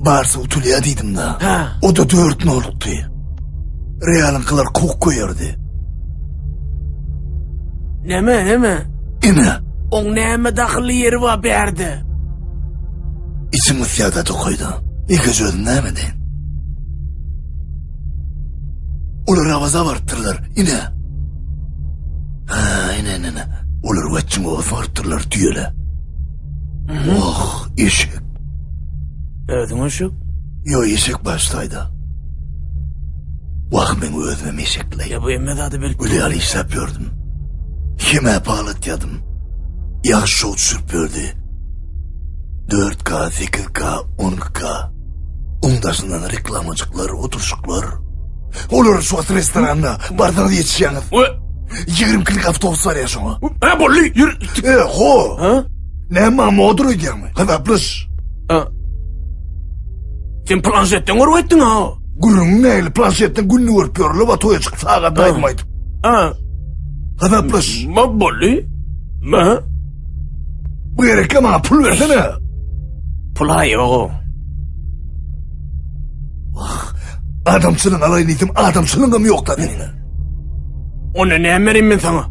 Barsa utulya dedim da. O da 4 noluktu. Realınkiler kok koyardı. Näme? Ine. Oň näme dahly ýeri var berde? İçimi siyadata koydu. İki sözüm näme deyin? Olar avaza varttırlar. Ine. Ha, ine. Olar vaççın ovaz varttırlar tüyele. Oh, eşek. Ödün oşuk? Yo, eşek baştaydı. Vah, men özmem eşekle. Ya bu emme dadı bilip. Gülyalı işlep gördüm. Kime pahalıt yadım. Yaş şol sürpürdü. 4K, 8K, 10K. Ondasından reklamacıklar, oturuşuklar. Olur şu at restoranına, bardan yetişeceğiniz. 20 klik avtobus var ya şuna. Ha, bolly, yürü. Ho. Ne mamma odur ödeyemi. Hadi plış. Sen planşetten orup ettin ha. Gürün neyle planşetten gününü örpüyor. Lavatoya çık sağa daymaydım. Hadi plış. Ma bolly. Ma. Bu gerekle bana pul versene. Pula yok. Adamsının alayını itim, adamsının da mı yok da denine? Ona ne vereyim ben sana?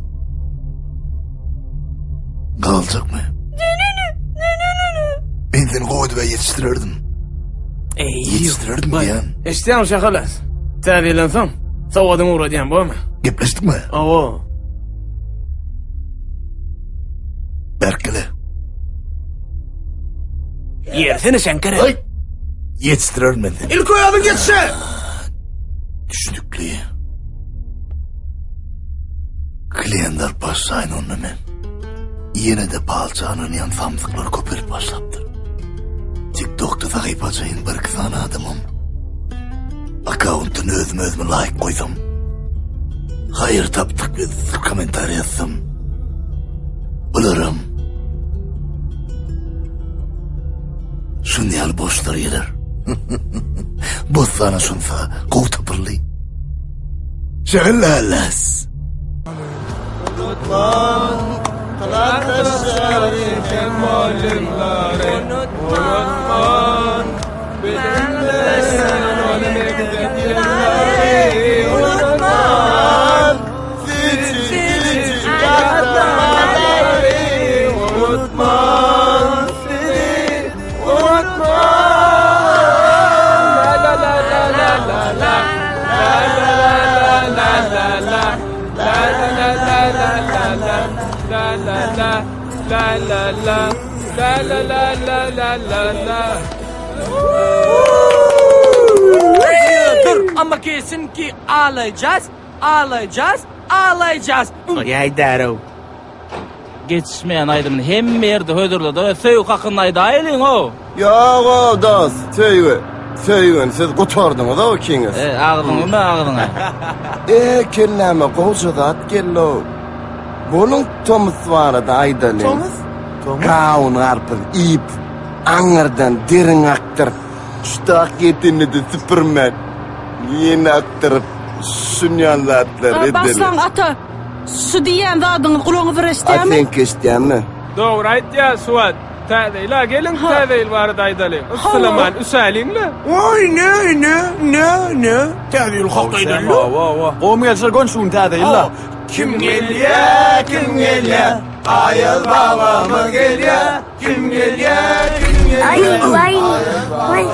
Kalacak mı? Ben seni koydu ve yetiştirirdim. Yetiştirirdim diyen. İsteyen şakalas. Tadilensem. Savadım uğrayan bu mu? Gepleştik mi? Ava. Berkele. Yersene sen kere. Ay. Yetiştirirdim ben seni. İlk oyadın geçse. Düşündüklü. Klientler başlayın onunla men. Yine de palçanın yan samsıkları koparıp başlattı. TikTok'ta takip açayın bir kızana adamım. Akauntunu özüme like koydum. Hayır taptık ve komentar yazdım. Bulurum. Şunyal boşlar gelir. Bozsana şunsa kov tapırlı. Şeğillerles. Unutman, kılak şerifin molimlerin. Unutman, benimle sen ölmekten yılları. Unutman, küçük katları. Unutman, seni unutman. La la la la la la la la la la. Dur ama kesin ki ağlayacağız. Yaydaro. Geçişmeyen aydımın hem yerde hödürlü de söğük hakkındaydı aylın o. Ya o dost, söygün siz kutardınız o ikiniz. Ağlına. Kelleme koşudat gello. Bunun Thomas vardı aydalın. Thomas? Kaun arpın, ip, anırdan derin aktır. Ştak yetinli de Superman. Yeni aktırıp şunyanlatlar edilir. Baslan ata, şu diyen de adını kulağını verestiyem mi? Asen keştiyen mi? Doğru ayt ya Suat. Tadeyla gelin tadeyl vardı aydalın. Selaman üsalinle. Oy ne? Tadeyl hakkıydı. Oğum gelsin konuşun tadeyla. Kim geliyor? Ayıl babamı geliyor. Kim geliyor? Vay.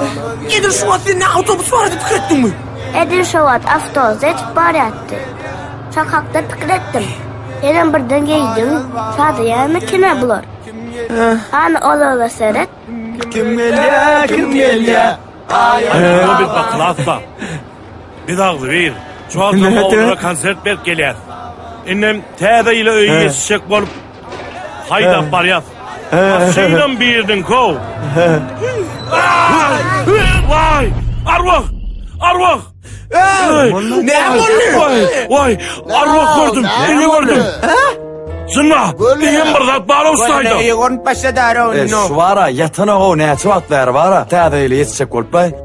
Edir Suat senin otobüs vardı tıkrettin mi? Edir Suat avtobusa yetip baryattı. Sokakta tıkrettim. Yerden birden giydim. Sadece makine bulur. Hani ola seyret. Kim geliyor? Ayağına bir bakın atla. Bir dağlı bir. Çoğaltın oğluna konsert berk gelir. İnnem teyze ile öyle yetişecek bolup. Hayda baryat. Şeyden birdin kov. Vay! Arvah! Ne Vay! Arvah gördüm. İyi gördüm. Sınma! İyiyim bir zat bana ustaydı. İyi görüp başladı onu. Şu vara yatana o ne çuvatlar vara. Tadayla yetişecek kolpay.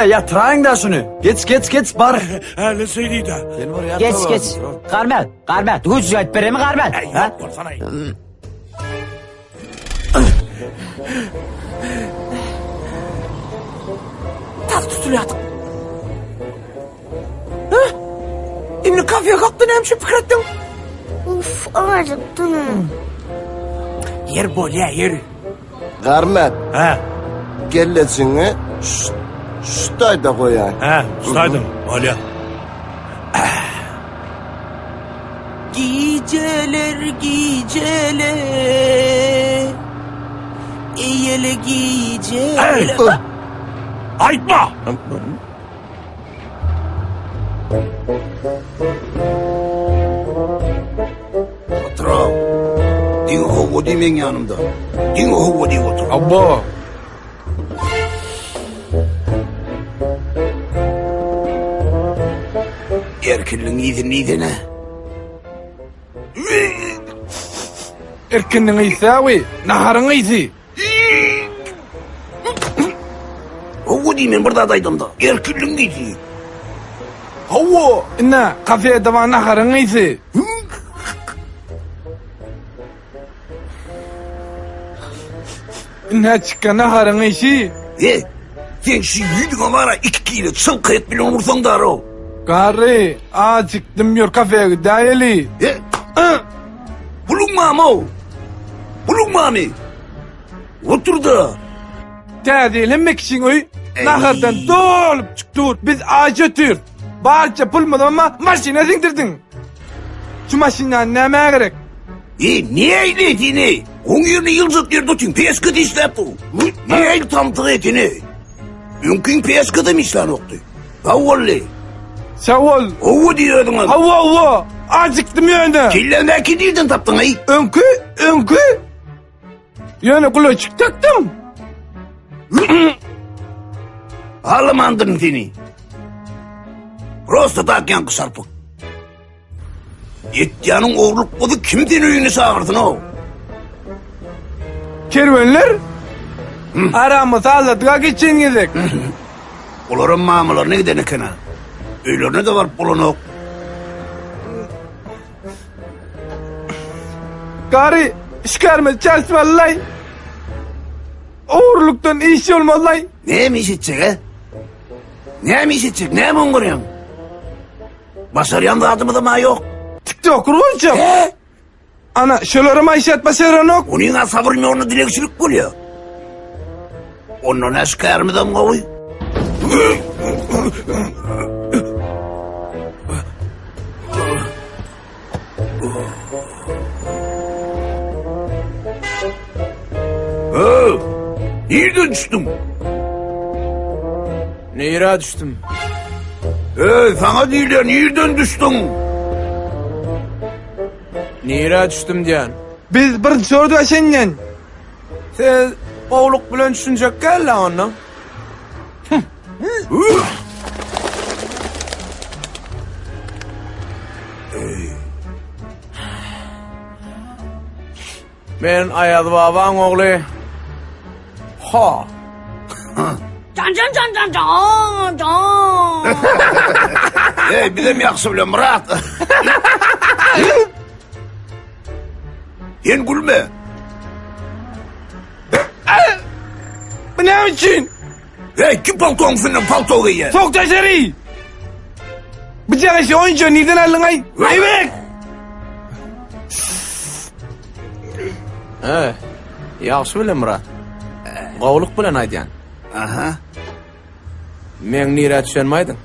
Yatırayın da şunu. Geç bar. Hele söyleydi. Geç. Karmel. Güç zayıf bere mi Karmel? Ha? Tas tutulayatık. Inni kafeye kalktın hem şu fikrettin. Uf, acıktım. Yer bol ya, yer. Garmet. He. Kellesini şutayda koyay. He, ustaydım. Olya. Geceler iyili geceler. Aytma! Otur. Din hovu demen yanımda. Din hovu diye otur. Abba. Erkilin iyidin ha. Erkinin iyisi naharın iyisi. Hovu demen burada adaydım da. Erkilin iyisi. Havu. İnna kafeye devam naharın iyisi. İnna çıkan naharın iyisi. Sen şu yüdüğün var 2 kilo çılk et bile umursan da ara. Gari, acıktım yor kafeye gidayeli. Bulunma mı? Otur da. Tadilemek için oy. Nahardan dolup çıktı. Biz ağaca tür. Barça pulmadan ama maşine zindirdin. Şu maşinden neme gerek? Niye ehliyetini? 10 yerine yılcık yerde için peskıt işlepti. Niye el tamtığı etini? Mümkün peskıt demişler noktu. Havvalli. Sağ ol. Ovu diyordun abi. Hava. Acıktım yani. Killemeki değildin taptın ay. Önkü. Yani kulacık taktım. Ağlamandın seni. Prosta takyan kısarpık. Yetyanın oğluk kodu kimden öğünü sağırdın o? Kervanlar. Aramız ağladığa geçen gidek. Onların mamalarına gidene kena. Öylerine de var bulunuk. Gari çıkarma çalışmalay. Uğurluktan iş olmalay. Ne mi işitecek he? Ne mi işitecek? Ne mi onguryan? Başarıyan da adımı da ma yok. TikTok hocam. Ana şolarıma iş etmesen yok. Onun sabır mı onu dilekçilik buluyor. Onun ne çıkar mı da mı kovuy? Nereden düştün? Nehire düştüm. Sana değil ya, nereden düştün? Nehire düştüm diyen. Biz bir sordu senden. Sen oğluk bilen düşünecek gel la ondan. Ben Ayaz baban oğlu. Ha. Can. Bilem yaksı bile Murat. Yen gülme. Bu ne için? Kim paltoğun filan paltoğu giyer? Sok taşları. Bıçak işi oyuncu nereden aldın ay? Ay bek. Yaxşı bilen Murat. Qovluq bilen aytyan. Aha. Men nire düşenmaydın.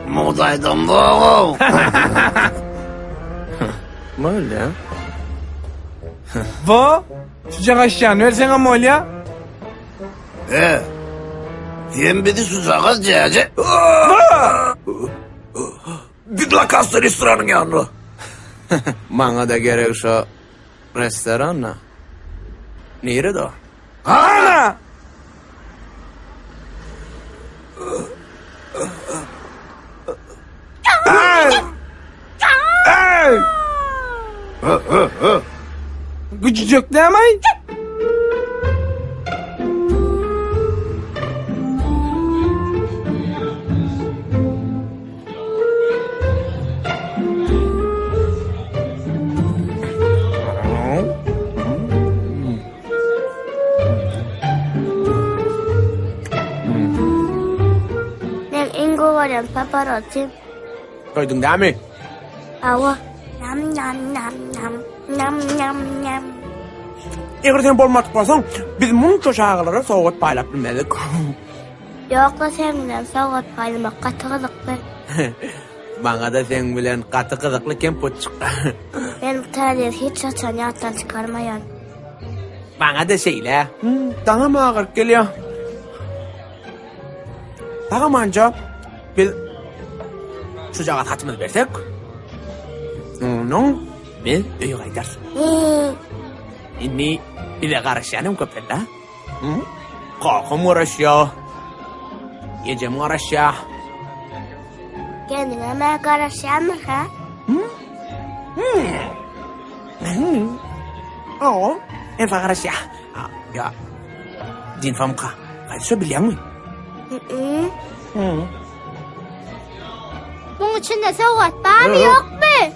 Modaydan da. Böyle. Va? Sıcak aşağını versene molya. Sen beni susağa cece. Bir lakasta restoranın yanına. Bana da gerek şu restoranla. Nerede o? Ana! Gücük demeyin. Men ingo varan paparazzi. Koydun değil mi? Awa. Nam nam nam nam. Nam nam nam. Eğer sen bolmadık bolsaň, biz munça şağalara soğut paylap bilmedik. Yok da sen bilen soğut paylamak katılık ben. Bana da sen bilen katı kızıklı kempot çıktı. Ben bu tarihleri hiç açan yattan çıkarmayan. Bana da söyle. Daha mı ağır geliyor? Daha manca, biz Şucağa tatımız versek. Onun biz öyle gaydar. İnni bir de karışanım köpekle. Kalkım uğraşıyor. Gecem uğraşıyor. Kendine mi karışan mı ha? Oo, en fa karışıyor. Ya, din famka. Karışıyor biliyor musun? Bunun içinde soğut var mı yok mu?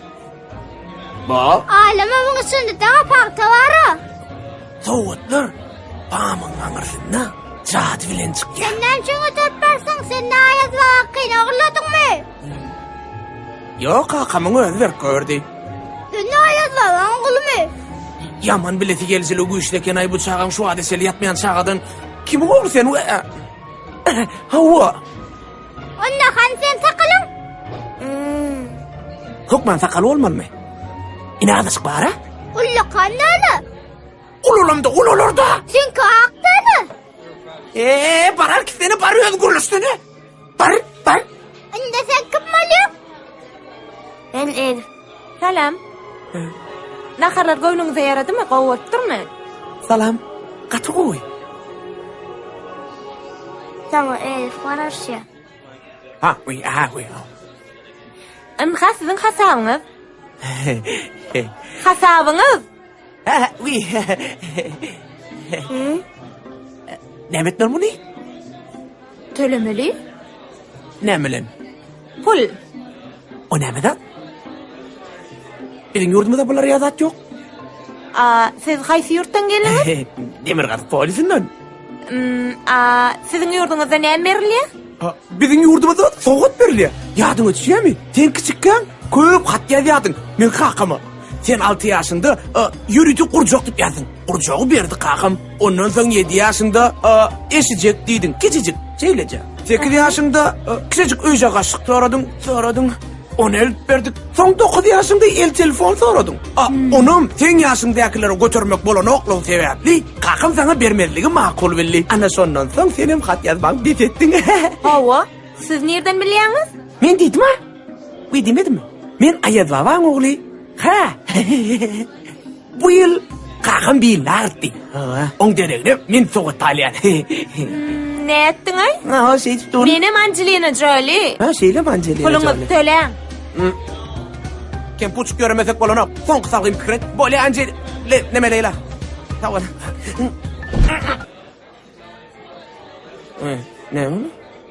Bak. Aleme bunun içinde daha parkta var. Soğutlar. Bağımın anırsında. Saat bilen çıkıyor. Senden şunu tutparsan sen ne ayaz var hakkını ağırladın mı? Yok kakamın öldür gördü. Sen ne ayaz var lan oğlum? Yaman bileti gelseli o güçleken ay bu çağın şu adeseli yatmayan çağdan. Kim olur sen? Hava. Onunla kan sen takılın. Hukman sakalı olman mı? İne adasık bari? Ulla kan ne? Ululam da ululur da. Sen kalktın. Barar ki seni barıyoruz gülüstüne. Bar. Anne sen kim malıyım? Ben Elif. Salam. Ne kadar gönlünüze yaradı mı? Kovattır mı? Salam. Katı koy. Sana Elif var aşağı. Ha, uy. Hem sizin hasabınız. Hasabınız. Uy. Nemet normunu? Tölemeli. Nemelen. Pul. O nemeden? Bizim yurdumuzda bunlar yazat yok. Siz kaysi yurttan geliniz? Demirgaz polisinden. Sizin yurdunuzda ne veriliyor? Bizim yurdumuzda soğut veriliyor. Yadın ötüyor mi? Sen küçükken köp hat yazıyordun. Men kakama. Sen 6 yaşında yürütü kurcak deyip yazdın. Kurcağı verdi kakam. Ondan sonra 7 yaşında eşecek deydin. Küçücük. Söyleyeceğim. 8 yaşında küçücük öyle kaşık soradın. Onu el verdik. Son 9 yaşında el telefon soradın. Onun sen yaşındakilere götürmek bolan oğlum sebepli. Kakam sana vermeliği makul belli. Ana sondan son senin hat yazman bitettin. Hava. Siz nereden biliyorsunuz? Men dedim ha? Uy demedim mi? Men ayet baban oğlu. Ha. Bu yıl kakam bir lardi. On derekde men soğut palyan. Ne ettin ay? Ha şey tutun. Benim Angelina Jolie. Ha şeyle Angelina Jolie. Pulunuzu töleyin. Ken puçuk göremesek bolana. Son kısalgıyım fikret. Böyle Angelina. Neme Leyla. Tamam. Ne mi?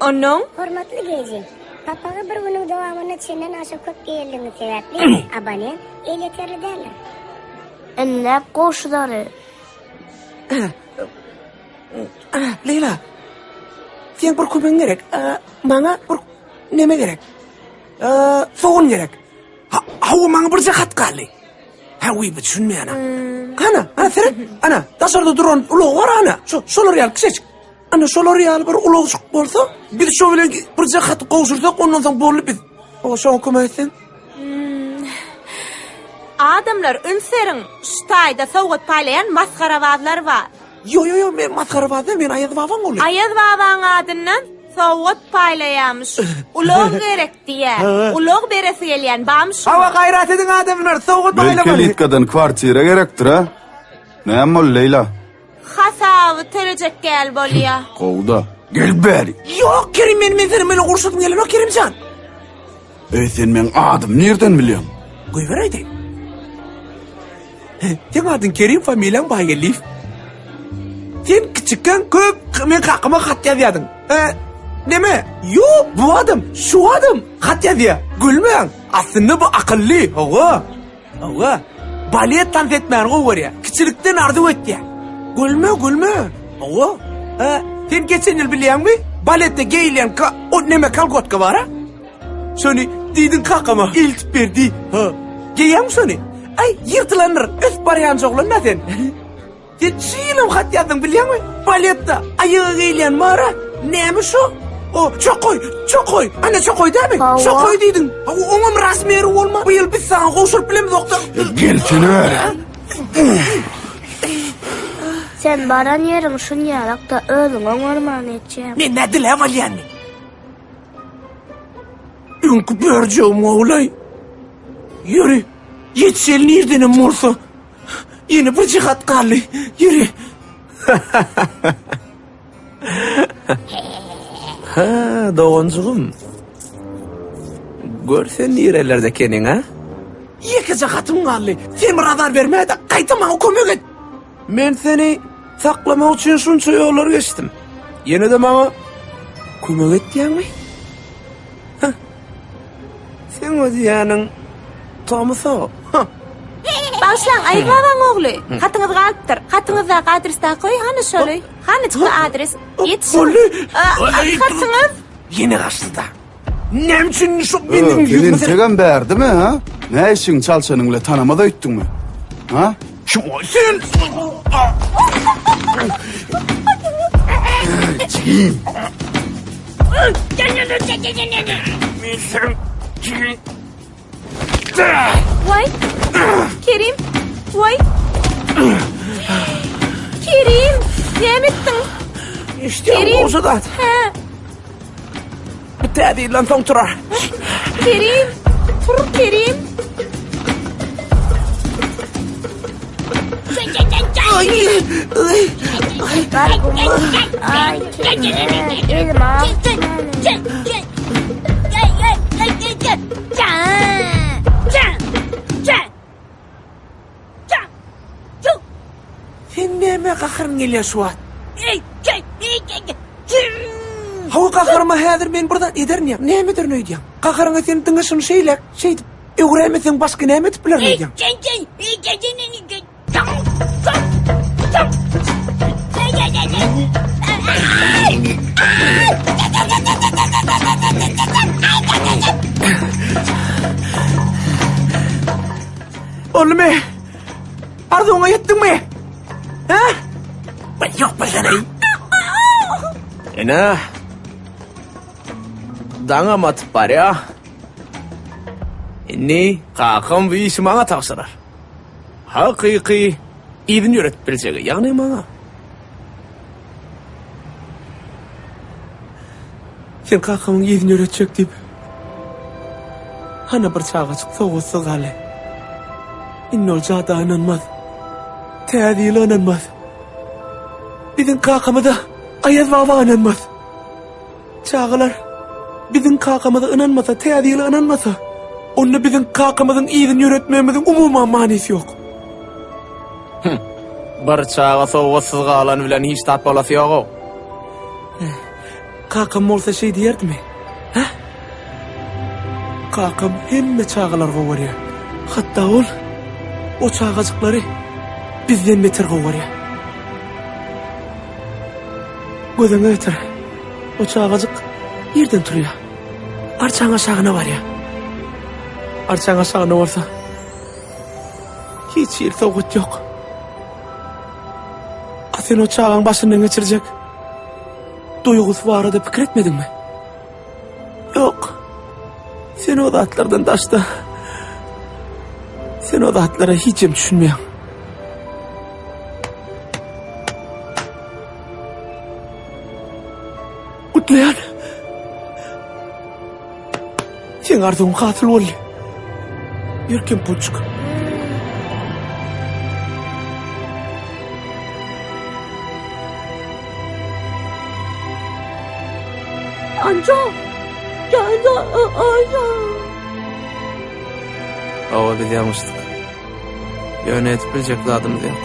Onun? Hormatlı gezi. Papaga bir günün devamını senden aşık köp geldiğini sebepli abone ileteri derler. Enne koşuları. Leyla. Sen bir köpen gerek. Bana bir neme gerek. Soğun gerek. Hava bana bir zekat kalli. Havi bir düşünme ana. Ana seret. Ana tasarda duran ulu var ana. Şolar yal kısacık. Ana şolar yal bir ulu çık bolsa. Biz şu bile bir zekat kovuşursak ondan sonra bolu biz. O şu okuma etsin. Adamlar ünserin ştayda soğut paylayan maskaravazlar var. Yo ben maskaravazlar ben ayaz baban oluyor. Ayaz baban adından Sowat paylayamış. Ulog gerek diye. Ulog beresi gelyen bamış. Hava gayrat edin adamlar, soğut Belki baylamanı. Litkadan kvartira gerektir ha. Ne ol Leyla? Hasavı törecek gel bolya. Kovda. Gel beri. Yok Kerim, men mezerim öyle kurşutun gelin o Kerimcan. Sen men adım nereden biliyorsun? Koy vereydi. Sen adın Kerim, familyan Baygeliv. Sen küçükken köp men kakıma kat yazıyordun. Neme? Yok, bu adam, şu adam kat yazıyor. Gülmeyin. Aslında bu akıllı. Oğa. Baliyet tanıt etmeyen o var ya. Küçülükten ardı etti. Gülme. Oğa. Sen geçen yıl biliyor musun? Balette geyleyen o neme kalgotka var ha? Seni dedin kakama ilk verdi. Giyen mi seni? Ay yırtılanır. Öf barayan oğlan ne sen? Sen çiğlim kat yazdın biliyor musun? Balette ayağı geyleyen var ha? Neymiş o? O çok koy. Anne çok koy değil mi? Çok koy dedin. Onun rasmiyeri olma. Bu yıl biz sana koşup bilemiz doktor. Gel seni ver. Sen baran yerim şun yarakta ölün orman edeceğim. Ne dile var yani? Ünkü börceğim oğlay. Yürü. Yetsel nereden morsa. Yine bir cihat kallı. Yürü. Doğuncuğum. Görsen nerelerde kendin ha? İki cihatım kallı. Sen radar vermeye de kaytama kömük et. Ben seni saklamak için şunca yollar geçtim. Yine de bana kömük et diyen mi? Sen o diyanın tamısı o. Başlan ayıklavan oğlu. Katınız kalıptır. Katınızda adres daha koy. Hani şöyle. Hani çıkı adres. Yetişin. Katınız. Yine kaçtı da. Ne için şu benim Senin yüzümüze... tegan bär değil mi ha? Ne işin çalsanınla tanımada ettin mi? Ha? Şu sen... Vay. Kerim. Vay. Kerim. Yemettin. İşte olsa da. Bir tane lan son turar. Kerim. Tur Kerim. Ay elim Sen neme kakırın geliyor Suat? Hava kakırma hadir ben buradan ederin ya. Nemedir ne diyem? Kakırına senin tıngısın şeyler. Şeydi. Öğrenmesen başka nemet bilir ne diyem? Oğlum Arzu'na yettin mi? Ha? Ben yok ben Ena. Dana matıp var ya. Inni kakam bir işi bana tavsiyer. Hakiki idin öğretmeyecek yani bana. Sen kakamın idin öğretecek deyip. Hani bir çağa çıksa olsa gale. İnni olacağı da inanmaz. Teadiyle inanmaz. Bizim kakamı da Ayaz baba inanmaz. Çağılar bizim kakamı da inanmasa, teadiyle inanmasa. Onunla bizim kakamızın idin öğretmemizin umuma manisi yok. Bir çağa soğuksuz kalan bilen hiç tat bolası yok o. Kakam olsa şey diyerdi mi? Ha? Kakam hemme çağılar kovarıyor. Hatta o çağacıkları bizden beter kovarıyor. Gözüne ötür. O çağacık yerden duruyor. Arçağın aşağına var ya. Arçağın aşağına varsa hiç yer soğuk yok. Sen o çağın başından geçirecek duygusu var da fikir etmedin mi? Yok. Sen o dağıtlardan taşta. Sen o dağıtlara hiç düşünmüyorsun. Kutlayan Sen ardyň katyl boldy. Ýerken puçuk. Anca. Anca. Awa biz ýalňyşdyk. Ýönetip biljek zadymyz ýok.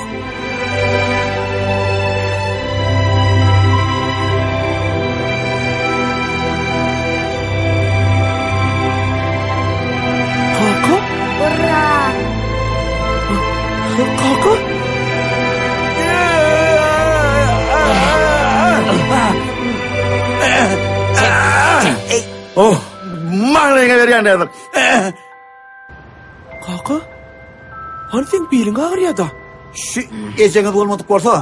Kaka? Urra! Kaka? Oh, maňlyňa berýän dedim. Kaka? Hani sen biling ağrıyada? Şu ejeňiz bolmadyk bolsa,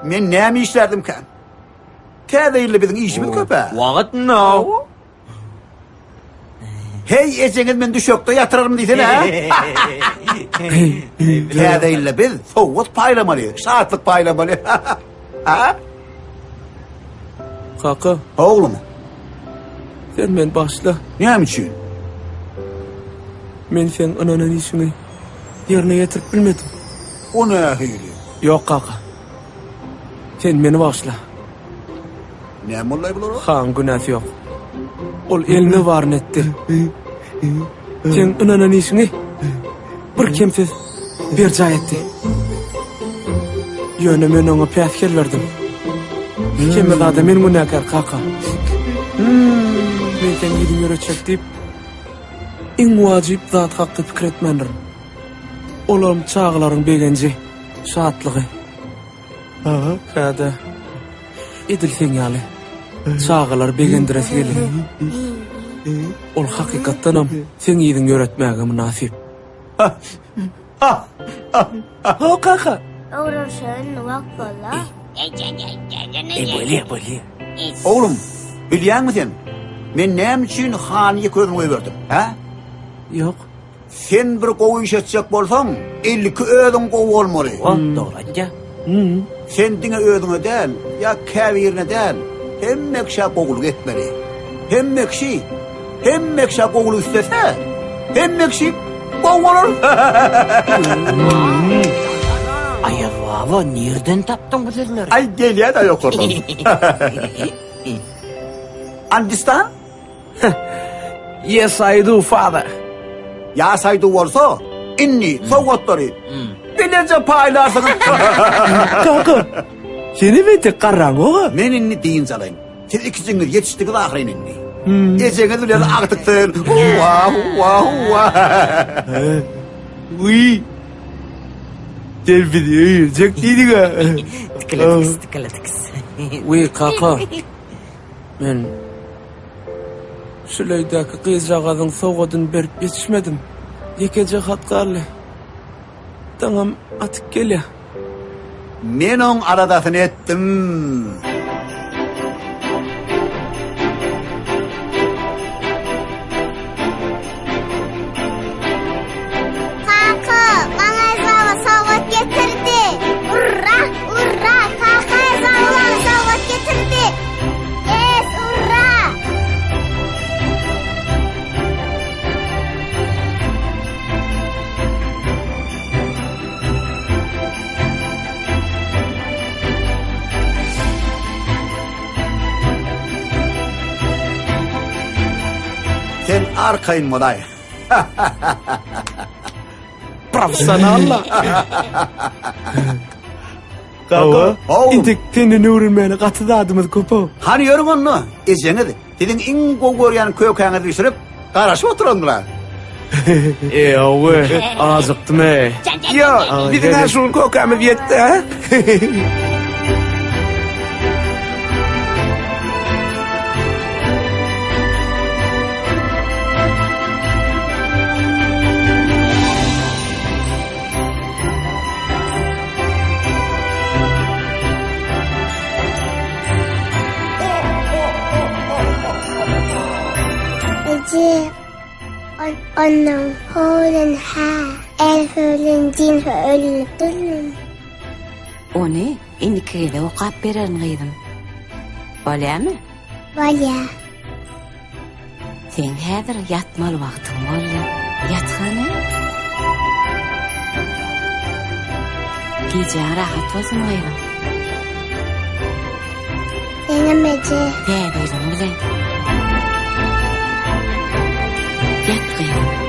men näme işlerdim kan? Täzeýle biziň işimiz köpä. Wagt no. Hey ejeňiz men düşökde ýatyrarym diýsen ha? Täzeýle biz sowut paýlamaly, saatlyk paýlamaly. Ha? Kaka, Oğlum, sen men başla. näme üçin? Men sen ananın işini yerine getirip bilmedim. O nähili? Yok kaka. Sen meni başla. Näme bollay bular? Han günahı yok. Ol elini varın etti. Sen ananın işini bir kimsiz bir cay etti. Yöne men ona piyaskel verdim. Kime dada men günahkar kaka. Men sen gidin öğretecek deyip en wajib zat hakkı fikir etmendirim. Olarım çağların begenci, şatlığı. Kada edilsen ýaly. Çağlar begendiresi gelir. Ol hakykatdanam sen ýygyň öğretmäge münasip. O kaka. Uğraşan wagt bolla. Böyle. Oğlum, bilýän sen? Men näme üçin hanyňy közüme goýberdim, ha? Yok. Sen bir gowy iş etjek bolsaň, 50 ödüň gowy bolmaly. Doğruca. Sen diňe ödüňe däl, ýa käbirine däl, hemme kişi gowuluk etmeli. Hemme kişi gowuluk istese, hemme kişi gowy bolar. Ayava, nereden taptın bu sözleri? Ay gelýär da ýok ordan. Understand? Yes, I do, father. Yes, I do bolsa, inni, sowgatları. Bilece paylarsın. Kaka, seni beti qarran oğa. Men inni diýin salaýyn. Siz ikisiňiz ýetişdigi ahyryn inni. Ejeňiz bilen agtykdyň. Wow. Uy. Gel bizi yiyecek dedik ha. Tıkıladıks. Uy kaka. Men şuleýdäki gyzjagadyň sowgadyny berip ýetişmedim. Ýekeje hat garly. Taňam atyp gelýär. Men oň aradasyny etdim. Kaka, bana sowgat getirdi. Urra! Kaka sowgat getirdi. Yes, urra! Sen arkayın moday. Professionalla. Kaka, intik senin öwrenmeni gatyzadymyz köp. Hani ýörüň onu? Ejeňiz, diňiň iň gowy görýän köýkäňizi düşürip, garaşyp oturanyňlar. Owe, azykdym. Yo, Biziň aşul kökämiz ýetdi, ha? Onun holen ha, el holen din holen durun. Onu indikede okap beren gyzym. Bolýarmy? Bolýa. Sen häzir yatmaly wagtyň boldy. Yatgany. Gece rahat bolsun gaýra. Denemece. Täzeýiň bilen. Yat gaýra.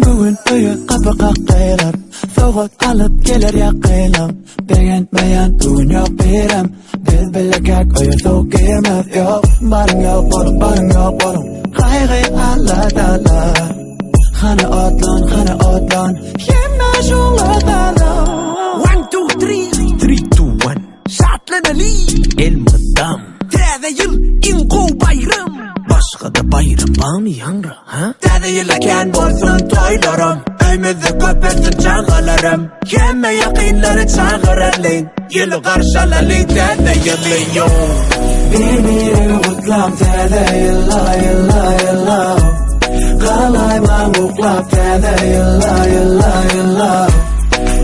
Bugün uyut kapı kakaylar Soğuk alıp gelir yakaylam Beğenmeyen bugün yok birem Biz bilekek uyut soğuk girmez yok Barın yok oğlum, barın yok oğlum Kaygı Allah dağlar Hana otlan Yemme şuğla dağlar 1, 2, 3 3, 2, 1 Şartlanali Elmadam Täze ýyl ingow bayram Başga da bayram barmy ýanra ha? Täze ýylaken bolsun toýlarym Öýmüzde köpersin çağalarym Hemme ýakynlary çağırarlyň Ýyly garşalaly täze ýylyň Bir gutlam täze ýylla Galayman uklap täze ýylla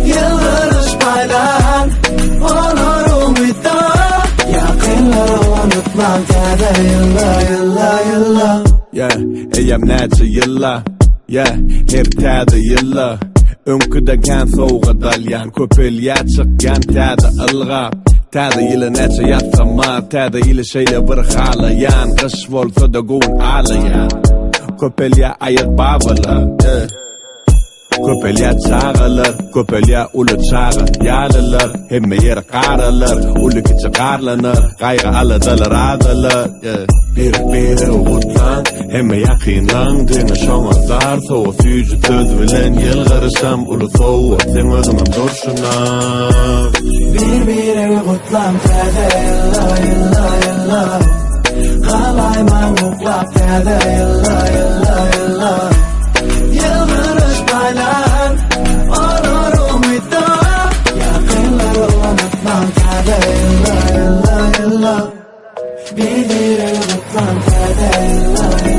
Yıldırış paylan olur umutda Yakınları unutmam täze yılla Eyem näçe yılla her täze yılla Öňküdegen soğuga dalyan köpelýä çykýan täze ılga Täze ýyly näçe ýatsama täze ýyly şeýle bir halayan Gyş bolsa da gown alayan Köpelýä aýyk babalar Köpelýä çağalar, köpelýä uly çağa ýalylar Hemme yer garalar, uly kiçi garlanar Gaýgy aladalar adalar Bir gutlan, hemme ýakynlan Diňe şoňa zar, sowa süýji söz bilen ýylgyryşam Uly sowa sen özüňem durşunam Bir gutlam täze ýylla Galayman uklap täze ýylla Yıldırış paylan olur umutda Yakınları unutmam täze yılla Bir unutmam täze yılla